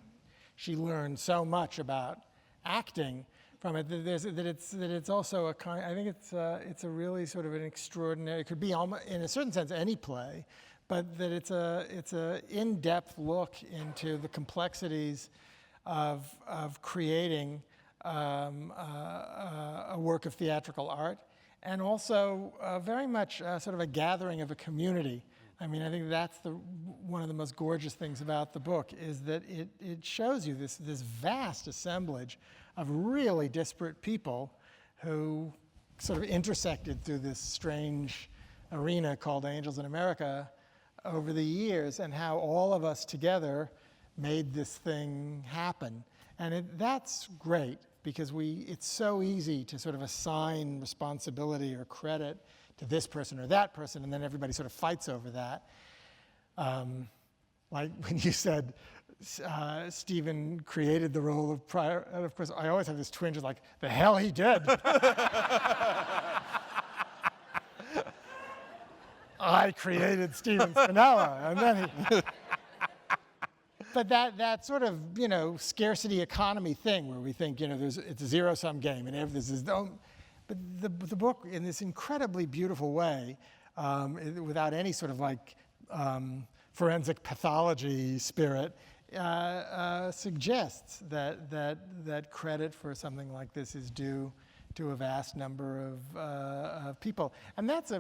she learned so much about acting from it, that it's also a kind. I think it's a really sort of an extraordinary. It could be almost, in a certain sense, any play, but that it's a in-depth look into the complexities of creating a work of theatrical art, and also very much sort of a gathering of a community. I think that's one of the most gorgeous things about the book, is that it shows you this vast assemblage of really disparate people who sort of intersected through this strange arena called Angels in America over the years, and how all of us together made this thing happen. And that's great, because it's so easy to sort of assign responsibility or credit to this person or that person, and then everybody sort of fights over that. Like when you said Stephen created the role of Prior, and of course I always have this twinge of like, the hell he did. I created Stephen Spinella, and then he... But that sort of, scarcity economy thing where we think, it's a zero-sum game and everything is... But the book, in this incredibly beautiful way, without any sort of like forensic pathology spirit, suggests that credit for something like this is due to a vast number of people, and that's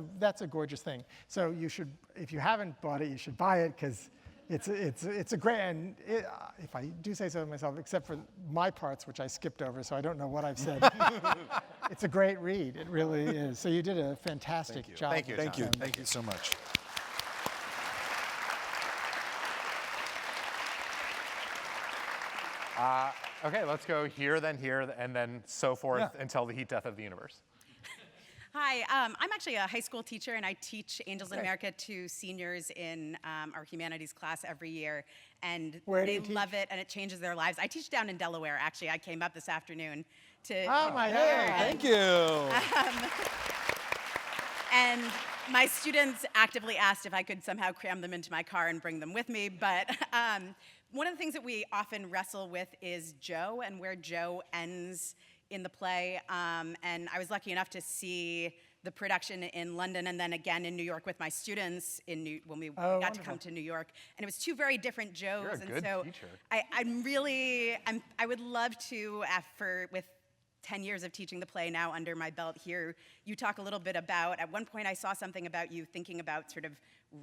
a gorgeous thing. So you should, if you haven't bought it, you should buy it, because it's a great, and if I do say so myself, except for my parts, which I skipped over, so I don't know what I've said. It's a great read. It really is. So you did a fantastic job. Thank you. Thank you. Thank you so much. Okay, let's go here, and then so forth until the heat death of the universe. Hi, I'm actually a high school teacher, and I teach Angels in America to seniors in our humanities class every year, and they love it, and it changes their lives. I teach down in Delaware, actually. I came up this afternoon to... Oh, my God. Thank you. And my students actively asked if I could somehow cram them into my car and bring them with me, but one of the things that we often wrestle with is Joe, and where Joe ends in the play, and I was lucky enough to see the production in London and then again in New York with my students when we got wonderful. to come to New York. And it was two very different Joes. You're a and good so teacher. I would love to, with 10 years of teaching the play now under my belt here, you talk a little bit about, at one point I saw something about you thinking about sort of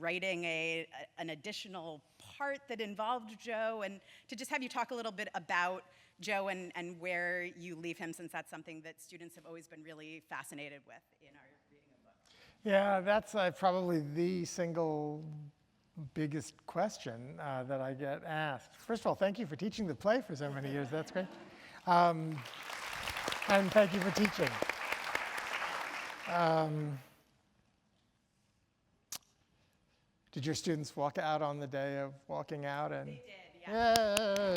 writing an additional part that involved Joe, and to just have you talk a little bit about Joe and where you leave him, since that's something that students have always been really fascinated with in our reading of books. Yeah, that's probably the single biggest question that I get asked. First of all, thank you for teaching the play for so many years. That's great. And thank you for teaching. Did your students walk out on the day of walking out? And They did, yeah.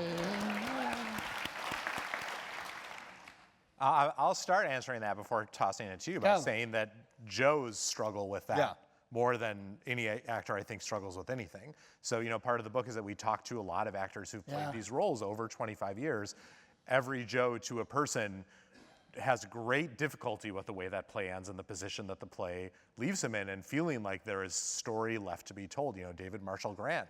I'll start answering that before tossing it to you by saying that Joes struggle with that more than any actor, I think, struggles with anything. So, part of the book is that we talk to a lot of actors who've played these roles over 25 years. Every Joe to a person has great difficulty with the way that play ends and the position that the play leaves him in, and feeling like there is story left to be told. David Marshall Grant,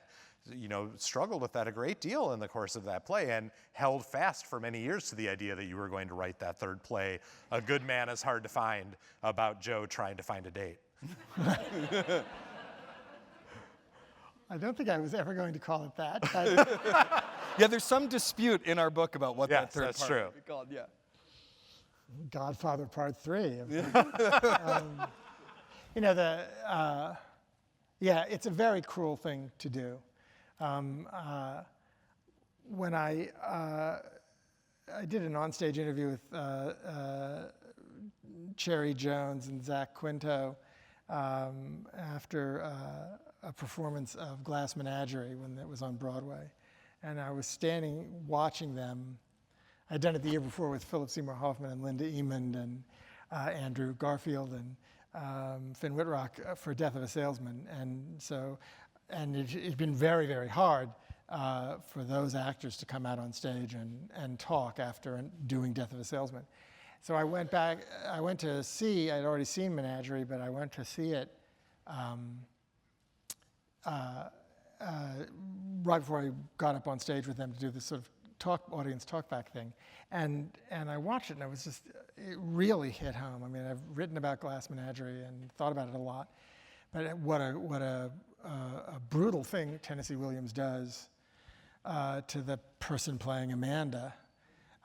struggled with that a great deal in the course of that play and held fast for many years to the idea that you were going to write that third play, A Good Man is Hard to Find, about Joe trying to find a date. I don't think I was ever going to call it that. Yeah, there's some dispute in our book about what that third that's part true. would be called. Yeah. Godfather Part 3. It's a very cruel thing to do. When I did an onstage interview with Cherry Jones and Zach Quinto after a performance of Glass Menagerie when it was on Broadway. And I was standing watching them. I'd done it the year before with Philip Seymour Hoffman and Linda Emond and Andrew Garfield and Finn Whitrock for Death of a Salesman. And it'd been very, very hard for those actors to come out on stage and talk after doing Death of a Salesman. So I went back, I'd already seen Menagerie, but I went to see it right before I got up on stage with them to do this sort of audience talkback thing. And I watched it, and it really hit home. I mean, I've written about Glass Menagerie and thought about it a lot, but what a brutal thing Tennessee Williams does to the person playing Amanda,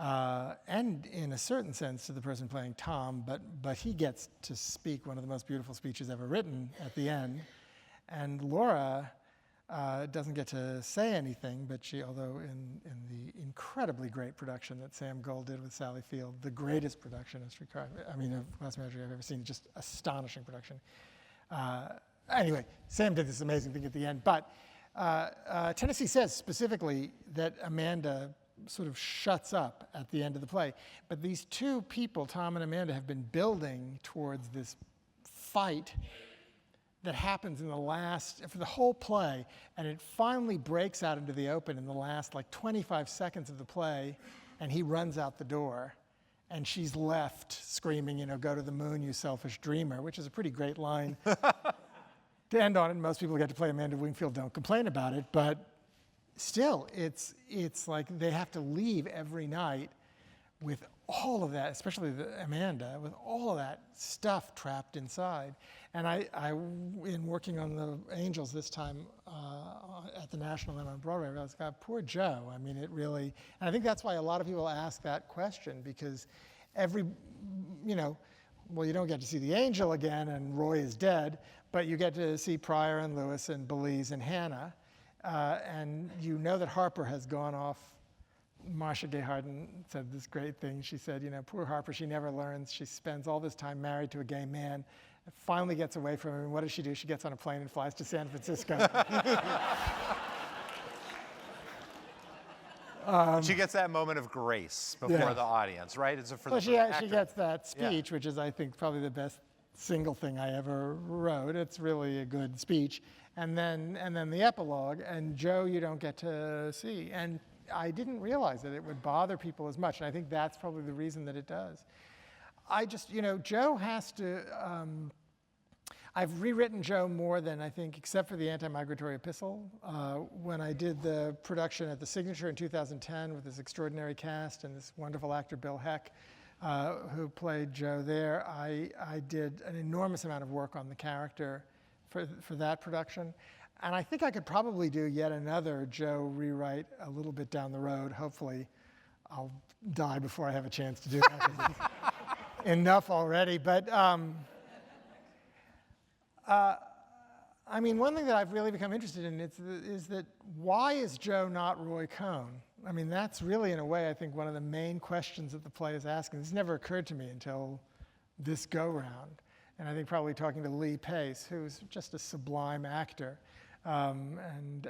and in a certain sense to the person playing Tom, but he gets to speak one of the most beautiful speeches ever written at the end. And Laura doesn't get to say anything, but although in the incredibly great production that Sam Gold did with Sally Field, the greatest production of Glass Menagerie I've ever seen, just astonishing production. Anyway, Sam did this amazing thing at the end, but Tennessee says specifically that Amanda sort of shuts up at the end of the play. But these two people, Tom and Amanda, have been building towards this fight that happens for the whole play, and it finally breaks out into the open in the last 25 seconds of the play, and he runs out the door, and she's left screaming, go to the moon, you selfish dreamer, which is a pretty great line to end on. And most people who get to play Amanda Wingfield don't complain about it, but still, it's like they have to leave every night with all of that, especially Amanda, with all of that stuff trapped inside. And I in working on the Angels this time at the National and on Broadway, I realized, God, poor Joe. I mean, it really, and I think that's why a lot of people ask that question, because you don't get to see the Angel again and Roy is dead, but you get to see Pryor and Lewis and Belize and Hannah. And that Harper has gone off. Marcia Gay Harden said this great thing. She said, poor Harper, she never learns. She spends all this time married to a gay man, finally gets away from him, and what does she do? She gets on a plane and flies to San Francisco. She gets that moment of grace before the audience, right? She gets that speech, which is, I think, probably the best single thing I ever wrote. It's really a good speech. And then the epilogue, and Joe you don't get to see. And I didn't realize that it would bother people as much, and I think that's probably the reason that it does. I just, Joe has to, I've rewritten Joe more than I think, except for the anti-migratory epistle. When I did the production at the Signature in 2010 with this extraordinary cast and this wonderful actor, Bill Heck, who played Joe there, I did an enormous amount of work on the character for that production. And I think I could probably do yet another Joe rewrite a little bit down the road. Hopefully, I'll die before I have a chance to do that. Enough already. But I mean, one thing that I've really become interested in is that why is Joe not Roy Cohn? I mean, that's really, in a way, I think one of the main questions that the play is asking. This never occurred to me until this go-round. And I think probably talking to Lee Pace, who's just a sublime actor and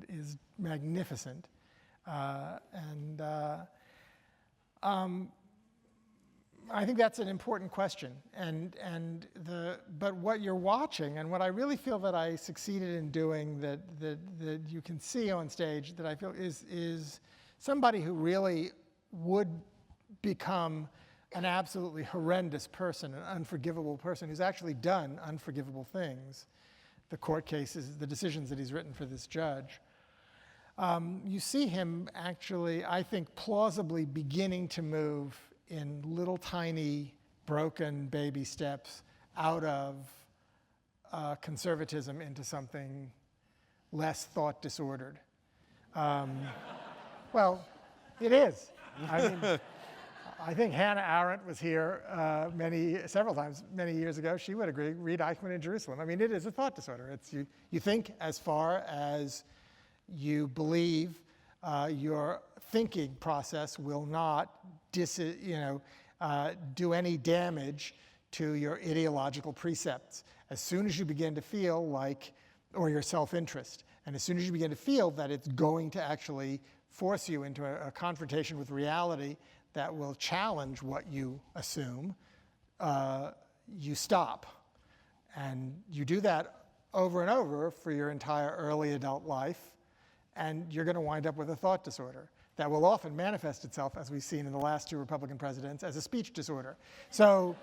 is magnificent. I think that's an important question, but what you're watching, and what I really feel that I succeeded in doing that you can see on stage, that I feel is somebody who really would become an absolutely horrendous person, an unforgivable person who's actually done unforgivable things, the court cases, the decisions that he's written for this judge. You see him actually, I think, plausibly beginning to move in little tiny broken baby steps out of conservatism into something less thought disordered. Well, it is. I mean, I think Hannah Arendt was here several times many years ago. She would agree. Read Eichmann in Jerusalem. I mean, it is a thought disorder. It's you think as far as you believe your thinking process will not do any damage to your ideological precepts. As soon as you begin to feel like, or your self-interest, and as soon as you begin to feel that it's going to actually force you into a confrontation with reality that will challenge what you assume, you stop. And you do that over and over for your entire early adult life, and you're going to wind up with a thought disorder that will often manifest itself, as we've seen in the last 2 Republican presidents, as a speech disorder. So,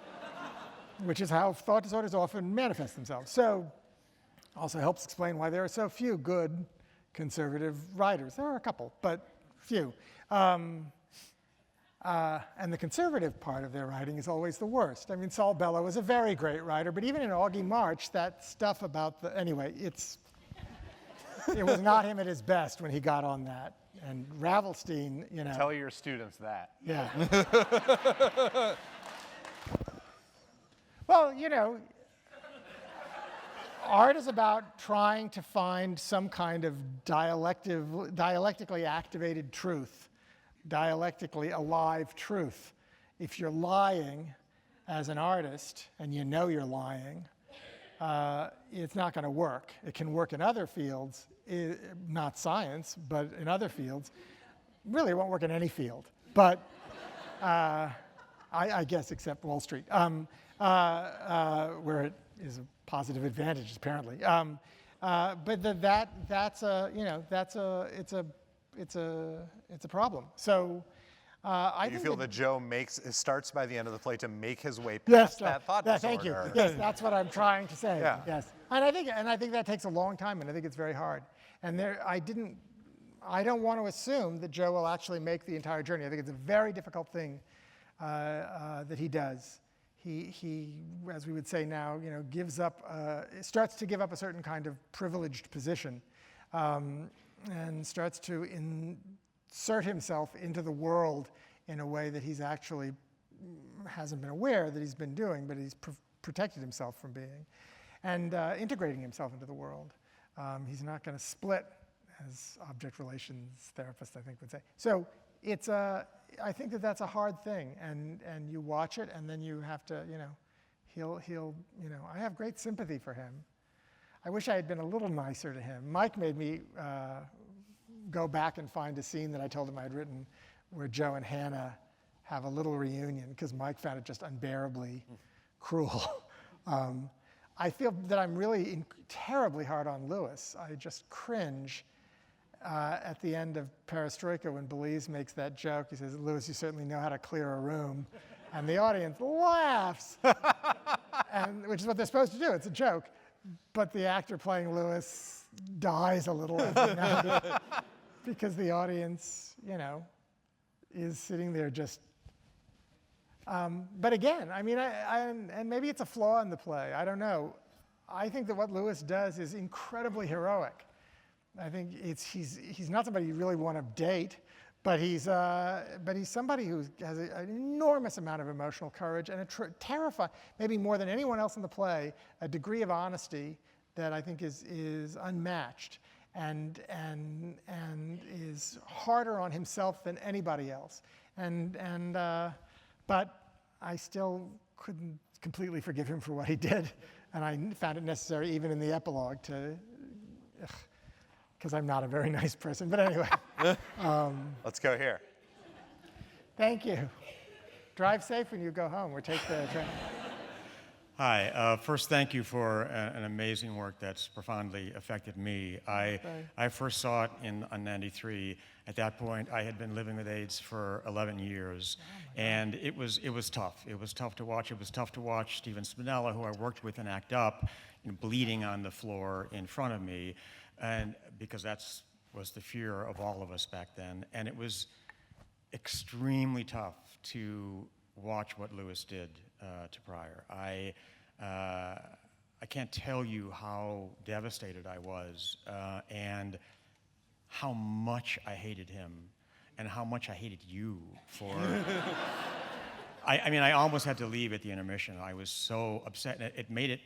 which is how thought disorders often manifest themselves. So, also helps explain why there are so few good conservative writers. There are a couple, but few. And the conservative part of their writing is always the worst. I mean, Saul Bellow was a very great writer, but even in Augie March, that stuff about anyway, it was not him at his best when he got on that. And Ravelstein, Tell your students that. Yeah. Well, art is about trying to find some kind of dialectically activated truth, dialectically alive truth. If you're lying as an artist and you know you're lying, it's not going to work. It can work in other fields, not science, but in other fields. Really, it won't work in any field. But I guess except Wall Street, where it is a positive advantage apparently. But that's a problem. So. You feel that Joe starts by the end of the play to make his way yes, past that thought disorder. Thank you. Yes, that's what I'm trying to say. Yeah. Yes, and I think that takes a long time, and I think it's very hard. And I don't want to assume that Joe will actually make the entire journey. I think it's a very difficult thing that he does. He, as we would say now, gives up, starts to give up a certain kind of privileged position, and starts to insert himself into the world in a way that he's actually hasn't been aware that he's been doing, but he's protected himself from being, and integrating himself into the world. He's not going to split, as object relations therapists, I think, would say. So I think that's a hard thing, and you watch it, and then you have to, I have great sympathy for him. I wish I had been a little nicer to him. Mike made me go back and find a scene that I told him I had written where Joe and Hannah have a little reunion, because Mike found it just unbearably cruel. I feel that I'm really terribly hard on Lewis. I just cringe at the end of Perestroika when Belize makes that joke. He says, "Lewis, you certainly know how to clear a room." And the audience laughs, which is what they're supposed to do. It's a joke. But the actor playing Lewis dies a little because the audience, is sitting there just. But again, I mean, and maybe it's a flaw in the play. I don't know. I think that what Lewis does is incredibly heroic. I think he's not somebody you really want to date, but he's somebody who has an enormous amount of emotional courage and a terrifying, maybe more than anyone else in the play, a degree of honesty that I think is unmatched and is harder on himself than anybody else. But I still couldn't completely forgive him for what he did, and I found it necessary, even in the epilogue, to. Because I'm not a very nice person. But anyway. Let's go here. Thank you. Drive safe when you go home or take the train. Hi. First, thank you for an amazing work that's profoundly affected me. I first saw it on 93. At that point, I had been living with AIDS for 11 years. And it was tough. It was tough to watch. It was tough to watch Stephen Spinella, who I worked with in ACT UP, bleeding on the floor in front of me. And because that was the fear of all of us back then. And it was extremely tough to watch what Lewis did to Pryor. I can't tell you how devastated I was and how much I hated him and how much I hated you for... I mean, I almost had to leave at the intermission. I was so upset. And it made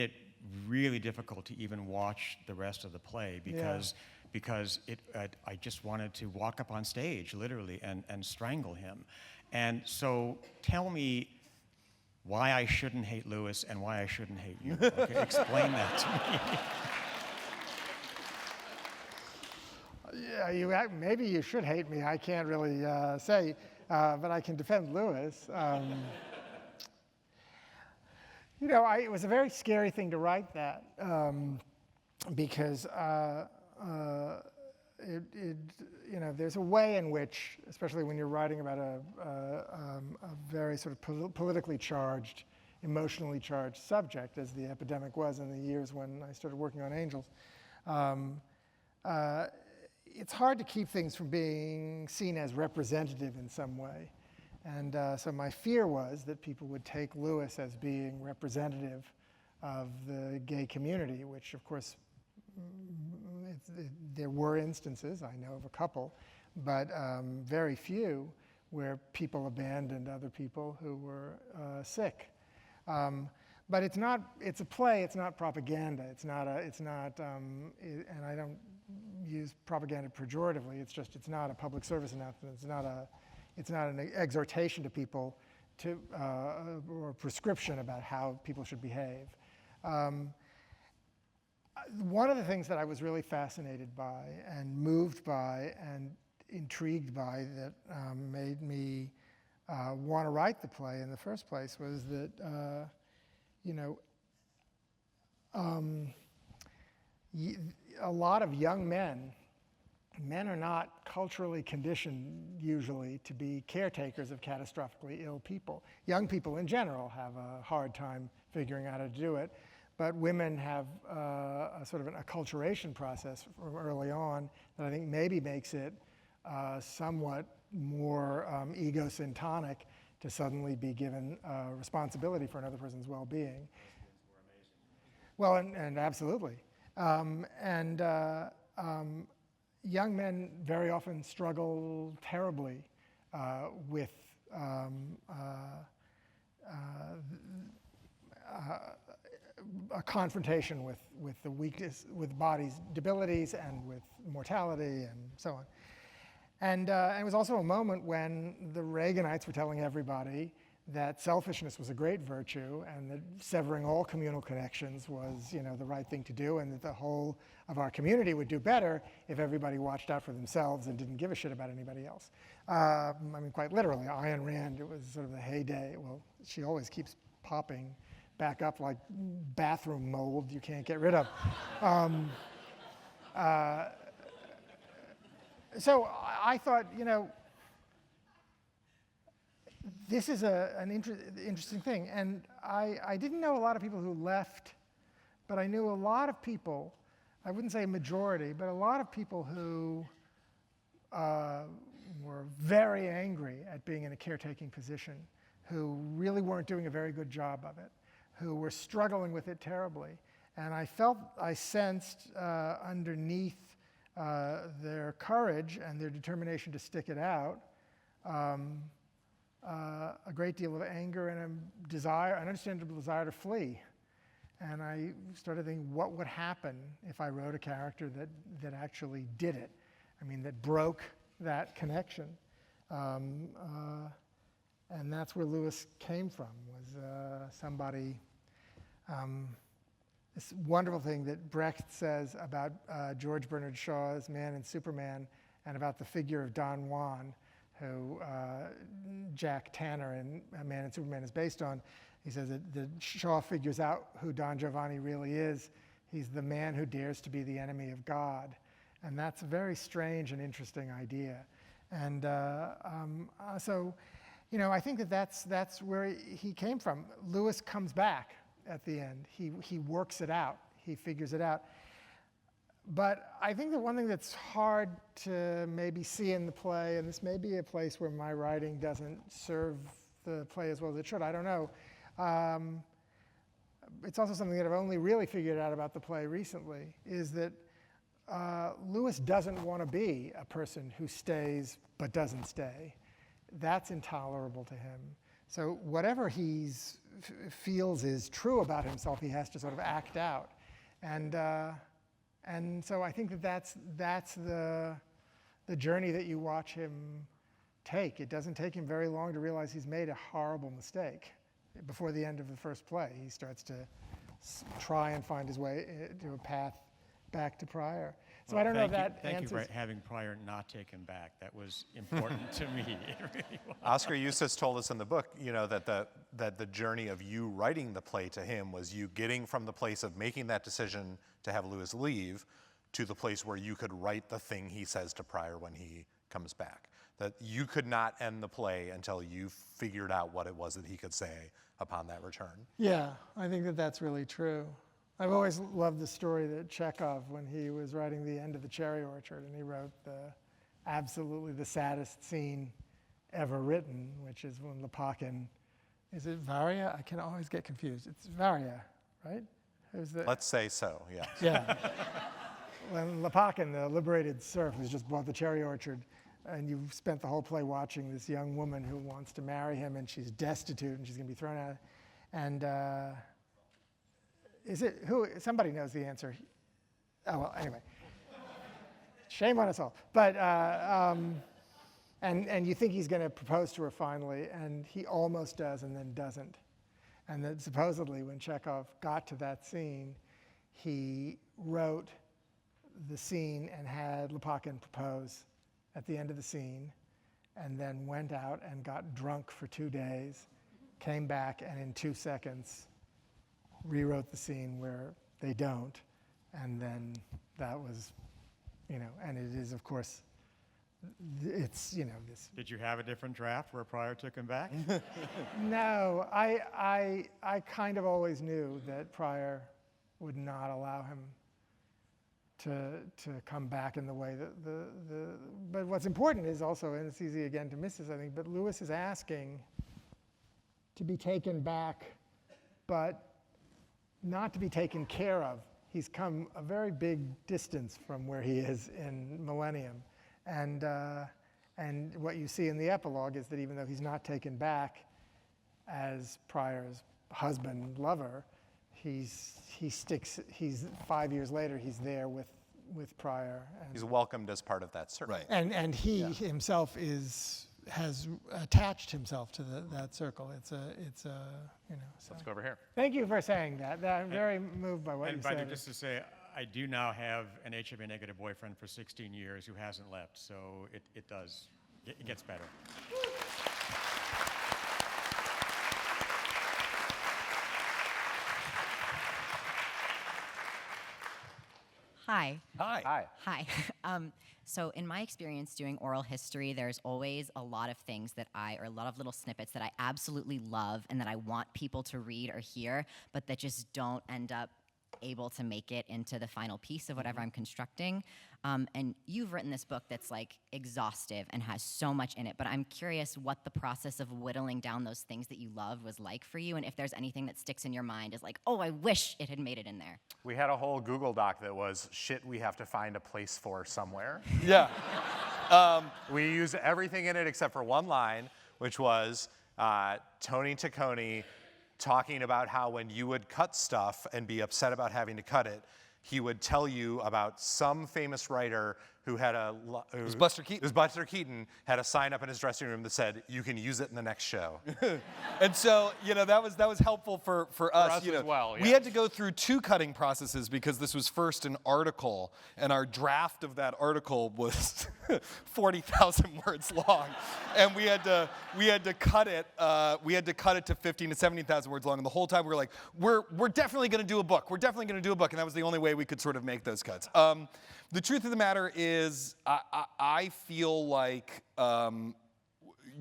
it really difficult to even watch the rest of the play because I just wanted to walk up on stage, literally, and strangle him. And so tell me why I shouldn't hate Lewis and why I shouldn't hate you. Okay, explain that to me. Yeah, maybe you should hate me. I can't really say, but I can defend Lewis. It was a very scary thing to write that because there's a way in which, especially when you're writing about a very sort of politically charged, emotionally charged subject, as the epidemic was in the years when I started working on Angels, it's hard to keep things from being seen as representative in some way. And so my fear was that people would take Lewis as being representative of the gay community, which of course there were instances, I know of a couple, but very few where people abandoned other people who were sick. But it's a play, it's not propaganda, and I don't use propaganda pejoratively, it's not a public service announcement, it's not an exhortation to people or a prescription about how people should behave. One of the things that I was really fascinated by and moved by and intrigued by that made me want to write the play in the first place was that, a lot of young men are not culturally conditioned usually to be caretakers of catastrophically ill people. Young people in general have a hard time figuring out how to do it, but women have a sort of an acculturation process from early on that I think maybe makes it somewhat more ego-syntonic to suddenly be given responsibility for another person's well-being. Well, and absolutely. Young men very often struggle terribly with a confrontation with the weakness, with body's debilities and with mortality and so on. And it was also a moment when the Reaganites were telling everybody that selfishness was a great virtue and that severing all communal connections was, the right thing to do, and that the whole of our community would do better if everybody watched out for themselves and didn't give a shit about anybody else. Quite literally, Ayn Rand, it was sort of the heyday. Well, she always keeps popping back up like bathroom mold you can't get rid of. So I thought, this is an interesting thing. And I didn't know a lot of people who left, but I knew a lot of people, I wouldn't say a majority, but a lot of people who were very angry at being in a caretaking position, who really weren't doing a very good job of it, who were struggling with it terribly. And I sensed underneath their courage and their determination to stick it out, a great deal of anger and a desire, an understandable desire to flee. And I started thinking, what would happen if I wrote a character that actually did it? I mean, that broke that connection. And that's where Lewis came from, was somebody, this wonderful thing that Brecht says about George Bernard Shaw's Man and Superman, and about the figure of Don Juan, who Jack Tanner in Man and Superman is based on. He says that Shaw figures out who Don Giovanni really is. He's the man who dares to be the enemy of God. And that's a very strange and interesting idea. And so, you know, I think that's where he came from. Lewis comes back at the end. He works it out. He figures it out. But I think that one thing that's hard to maybe see in the play, and this may be a place where my writing doesn't serve the play as well as it should, I don't know. It's also something that I've only really figured out about the play recently, is that Lewis doesn't want to be a person who stays but doesn't stay. That's intolerable to him. So whatever he feels is true about himself, he has to sort of act out. And so I think that's the journey that you watch him take. It doesn't take him very long to realize he's made a horrible mistake. Before the end of the first play, he starts to try and find his way to a path back to Prior. So well, I don't know if that answers. Thank you for having Prior not take him back. That was important to me. It really was. Oscar Eustis told us in the book, you know, that the journey of you writing the play to him was you getting from the place of making that decision to have Lewis leave to the place where you could write the thing he says to Prior when he comes back. That you could not end the play until you figured out what it was that he could say upon that return. Yeah, I think that that's really true. I've always loved the story that Chekhov, when he was writing The End of the Cherry Orchard, and he wrote absolutely the saddest scene ever written, which is when Lopakhin, is it Varia? I can always get confused. It's Varia, right? Let's say so, yes. Yeah. When Lopakhin, the liberated serf who's just bought the cherry orchard, and you've spent the whole play watching this young woman who wants to marry him, and she's destitute, and she's going to be thrown out. And is it who? Somebody knows the answer. Oh well. Anyway, shame on us all. But and you think he's going to propose to her finally, and he almost does, and then doesn't. And then supposedly, when Chekhov got to that scene, he wrote the scene and had Lopakhin propose at the end of the scene, and then went out and got drunk for 2 days, came back, and in 2 seconds rewrote the scene where they don't. And then that was, you know, and it is, of course, it's, you know, this. Did you have a different draft where Prior took him back? No, I kind of always knew that Prior would not allow him to come back in the way that but what's important is also, and it's easy again to miss this, I think, but Lewis is asking to be taken back, but not to be taken care of. He's come a very big distance from where he is in Millennium. And what you see in the epilogue is that even though he's not taken back as Prior's husband, lover, he's 5 years later, he's there with Prior. He's welcomed as part of that circle. Right. And he himself has attached himself to that circle. It's a you know. So. Let's go over here. Thank you for saying that. I'm very moved by what you said. And just to say, I do now have an HIV negative boyfriend for 16 years who hasn't left, so it gets better. Hi. Hi. Hi. Hi. So in my experience doing oral history, there's always a lot of things or a lot of little snippets that I absolutely love and that I want people to read or hear, but that just don't end up able to make it into the final piece of whatever I'm constructing. And you've written this book that's like exhaustive and has so much in it, but I'm curious what the process of whittling down those things that you love was like for you, and if there's anything that sticks in your mind is like, oh, I wish it had made it in there. We had a whole Google Doc that was shit we have to find a place for somewhere. Yeah. We used everything in it except for one line, which was Tony Taccone talking about how when you would cut stuff and be upset about having to cut it, he would tell you about some famous writer who had it was Buster Keaton. It was Buster Keaton, had a sign up in his dressing room that said, "You can use it in the next show." And so, that was helpful for us. us as well, We had to go through 2 cutting processes because this was first an article, and our draft of that article was 40,000 words long, and we had to cut it. We had to cut it to 15 to 17,000 words long, and the whole time we were like, we're definitely going to do a book. We're definitely going to do a book, and that was the only way we could sort of make those cuts. The truth of the matter is, I feel like, when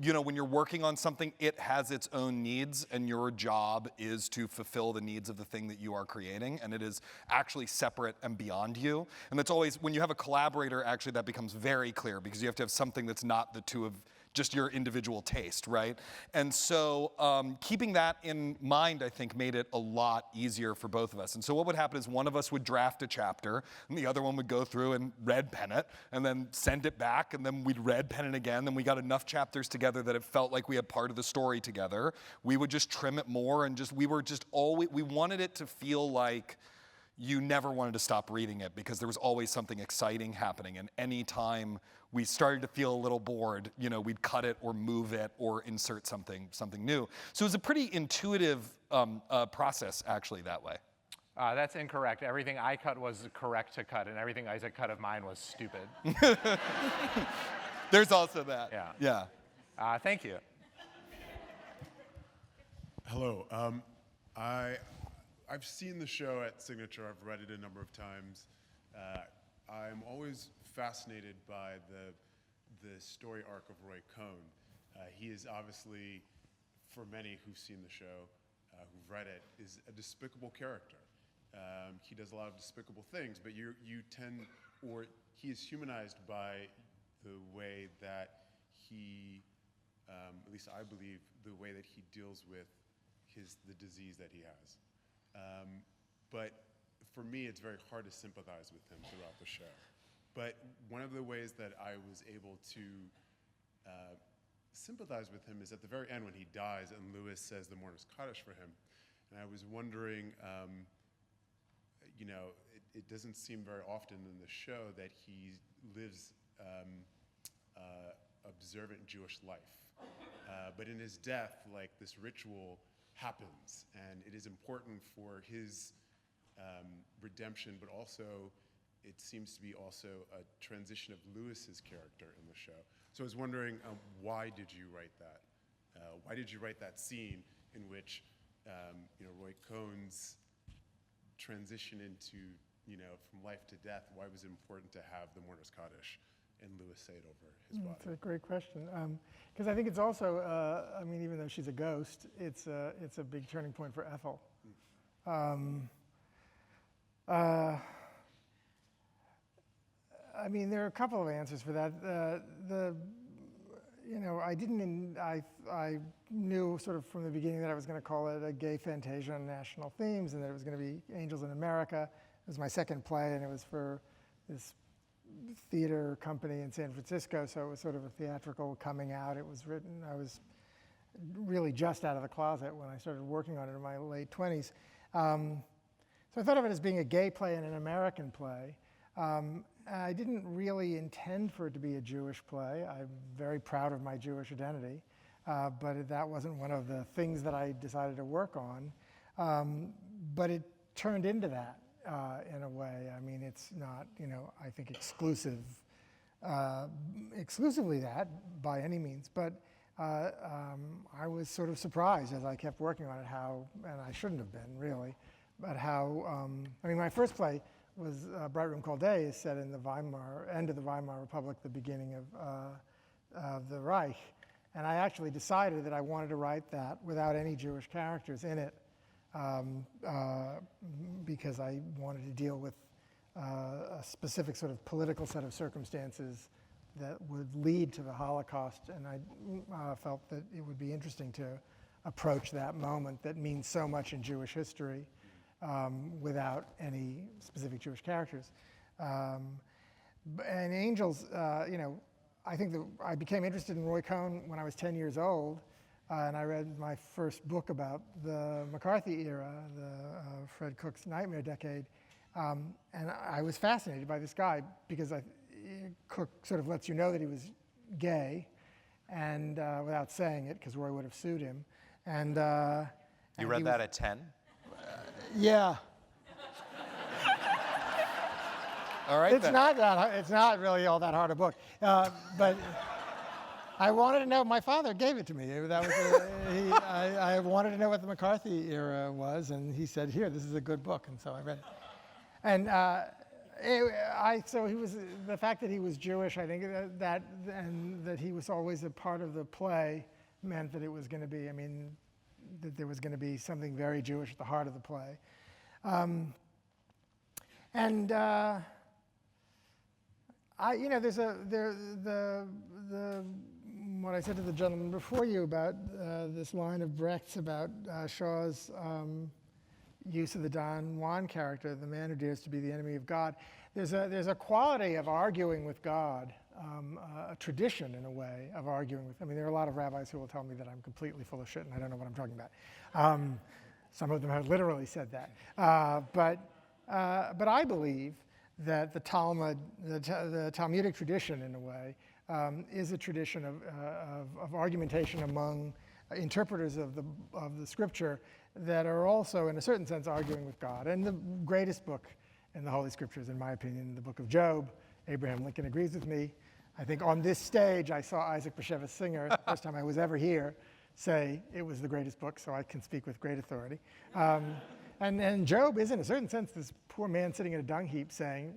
you're working on something, it has its own needs, and your job is to fulfill the needs of the thing that you are creating, and it is actually separate and beyond you. And that's always, when you have a collaborator, actually that becomes very clear, because you have to have something that's not the two of just your individual taste, right? And so keeping that in mind, I think, made it a lot easier for both of us. And so what would happen is one of us would draft a chapter, and the other one would go through and red pen it, and then send it back, and then we'd red pen it again. Then we got enough chapters together that it felt like we had part of the story together. We would just trim it more, and we wanted it to feel like you never wanted to stop reading it, because there was always something exciting happening. And any time we started to feel a little bored, we'd cut it or move it or insert something new. So it was a pretty intuitive process, actually, that way. That's incorrect. Everything I cut was correct to cut, and everything Isaac cut of mine was stupid. There's also that. Yeah. Thank you. Hello. I've seen the show at Signature. I've read it a number of times. I'm always fascinated by the story arc of Roy Cohn. He is obviously, for many who've seen the show, who've read it, is a despicable character. He does a lot of despicable things, but he is humanized by the way that he, at least I believe, the way that he deals with the disease that he has. But for me, it's very hard to sympathize with him throughout the show. But one of the ways that I was able to sympathize with him is at the very end when he dies and Lewis says the Mourners Kaddish for him. And I was wondering, it doesn't seem very often in the show that he lives observant Jewish life. But in his death, this ritual happens, and it is important for his redemption, but also it seems to be also a transition of Lewis's character in the show. So I was wondering, why did you write that? Why did you write that scene in which Roy Cohn's transition into from life to death? Why was it important to have the Mourners Kaddish and Lewis say it over his body? That's a great question. Because I think it's also, even though she's a ghost, it's a big turning point for Ethel. There are a couple of answers for that. I knew sort of from the beginning that I was going to call it a gay fantasia on national themes, and that it was going to be Angels in America. It was my second play, and it was for this theater company in San Francisco, so it was sort of a theatrical coming out. It was written, I was really just out of the closet when I started working on it in my late 20s. So I thought of it as being a gay play and an American play. I didn't really intend for it to be a Jewish play. I'm very proud of my Jewish identity, but that wasn't one of the things that I decided to work on. But it turned into that in a way. It's not, I think exclusively that by any means, but I was sort of surprised as I kept working on it and I shouldn't have been really, but how, my first play was Bright Room Called Day is set in the end of the Weimar Republic, the beginning of the Reich. And I actually decided that I wanted to write that without any Jewish characters in it, because I wanted to deal with a specific sort of political set of circumstances that would lead to the Holocaust, and I felt that it would be interesting to approach that moment that means so much in Jewish history without any specific Jewish characters. And Angels, I think that I became interested in Roy Cohn when I was 10 years old, and I read my first book about the McCarthy era, the Fred Cook's Nightmare Decade, and I was fascinated by this guy because Cook sort of lets you know that he was gay, and without saying it, because Roy would have sued him. And you read that at 10? Yeah. All right. It's not really all that hard a book, but I wanted to know. My father gave it to me. That was I wanted to know what the McCarthy era was, and he said, "Here, this is a good book," and so I read it. And so he was, the fact that he was Jewish, I think and that he was always a part of the play meant that it was going to be, that there was going to be something very Jewish at the heart of the play. There's what I said to the gentleman before you about this line of Brecht's about Shaw's use of the Don Juan character, the man who dares to be the enemy of God. There's a quality of arguing with God, a tradition in a way of arguing with. There are a lot of rabbis who will tell me that I'm completely full of shit and I don't know what I'm talking about. Some of them have literally said that. But I believe that the Talmud, the Talmudic tradition in a way, is a tradition of argumentation among interpreters of the scripture that are also, in a certain sense, arguing with God. And the greatest book in the Holy Scriptures, in my opinion, the book of Job. Abraham Lincoln agrees with me. I think on this stage, I saw Isaac Bashevis Singer, the first time I was ever here, say it was the greatest book, so I can speak with great authority. And Job is, in a certain sense, this poor man sitting in a dung heap saying,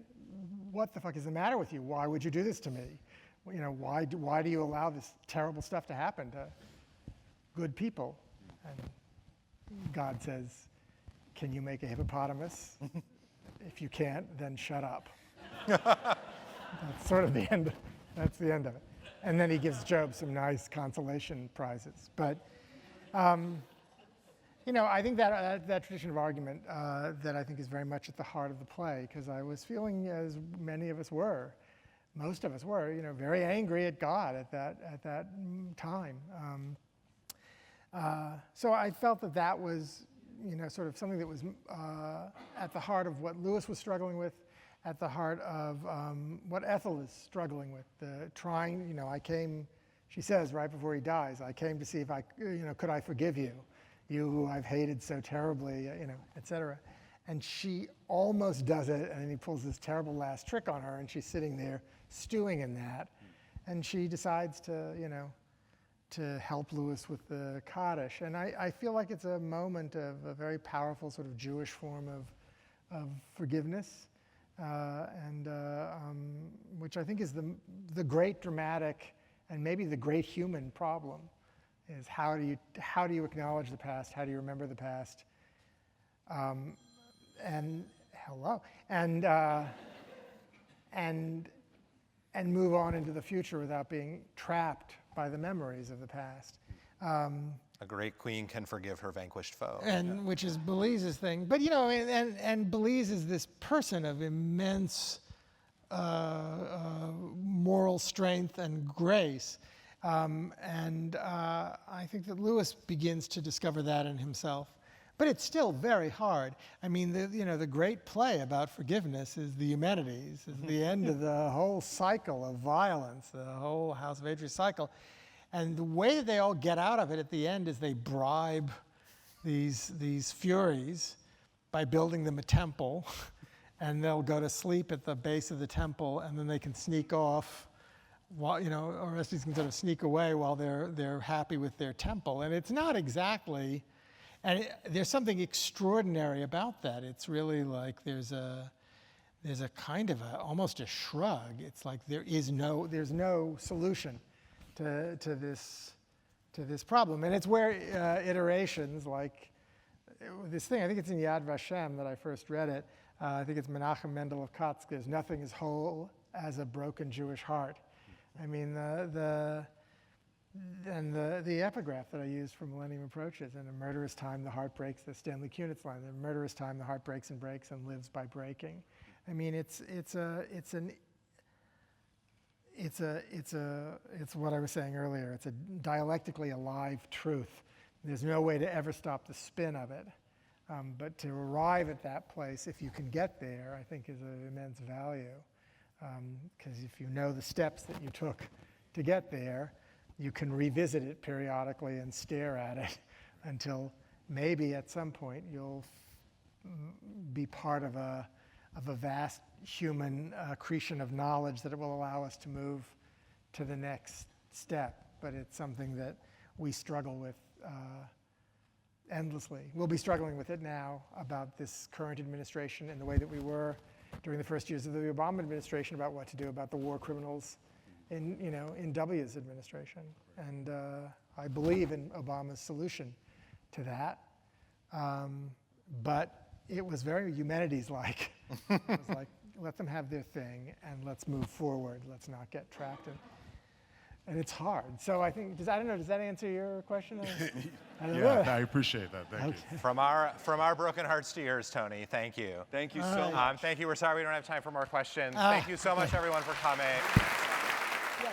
what the fuck is the matter with you? Why would you do this to me? Why do you allow this terrible stuff to happen to good people? And God says, can you make a hippopotamus? If you can't, then shut up. That's sort of the end. That's the end of it. And then he gives Job some nice consolation prizes. But I think that tradition of argument that I think is very much at the heart of the play, because I was feeling, as many of us were, most of us were, very angry at God at that time. So I felt that was, sort of something that was at the heart of what Lewis was struggling with, at the heart of what Ethel is struggling with. I came, she says right before he dies, I came to see if could I forgive you, you who I've hated so terribly, et cetera. And she almost does it, and then he pulls this terrible last trick on her, and she's sitting there stewing in that. And she decides to help Lewis with the Kaddish. And I feel like it's a moment of a very powerful sort of Jewish form of forgiveness, which I think is the great dramatic and maybe the great human problem, is how do you acknowledge the past? How do you remember the past? And move on into the future without being trapped by the memories of the past. A great queen can forgive her vanquished foe. And which is Belize's thing. But and Belize is this person of immense moral strength and grace. I think that Lewis begins to discover that in himself. But it's still very hard. The great play about forgiveness is the Eumenides. It's the end of the whole cycle of violence, the whole House of Atreus cycle. And the way that they all get out of it at the end is they bribe these Furies by building them a temple, and they'll go to sleep at the base of the temple, and then they can sneak off, Orestes can sort of sneak away while they're happy with their temple. And it's not exactly... And there's something extraordinary about that. It's really like there's there's a kind of almost a shrug. It's like there's no solution to this problem. And it's where iterations like this thing, I think it's in Yad Vashem that I first read it. I think it's Menachem Mendel of Kotzk. Nothing is whole as a broken Jewish heart. I mean, the epigraph that I used for Millennium Approaches, in a murderous time the heart breaks, the Stanley Kunitz line, in a murderous time the heart breaks and breaks and lives by breaking. I mean, it's what I was saying earlier. It's a dialectically alive truth. There's no way to ever stop the spin of it. But to arrive at that place, if you can get there, I think is of immense value. Because if you know the steps that you took to get there, you can revisit it periodically and stare at it until maybe at some point you'll be part of a vast human accretion of knowledge that will allow us to move to the next step. But it's something that we struggle with endlessly. We'll be struggling with it now about this current administration in the way that we were during the first years of the Obama administration about what to do about the war criminals in W's administration. And I believe in Obama's solution to that. But it was very humanities-like. It was like, let them have their thing and let's move forward. Let's not get trapped in. And it's hard. So I think, does that answer your question? I don't know. I appreciate that. Thank you. From our broken hearts to yours, Tony. Thank you. Thank you so much. Thank you. We're sorry we don't have time for more questions. Thank you so much, everyone, for coming. Yeah.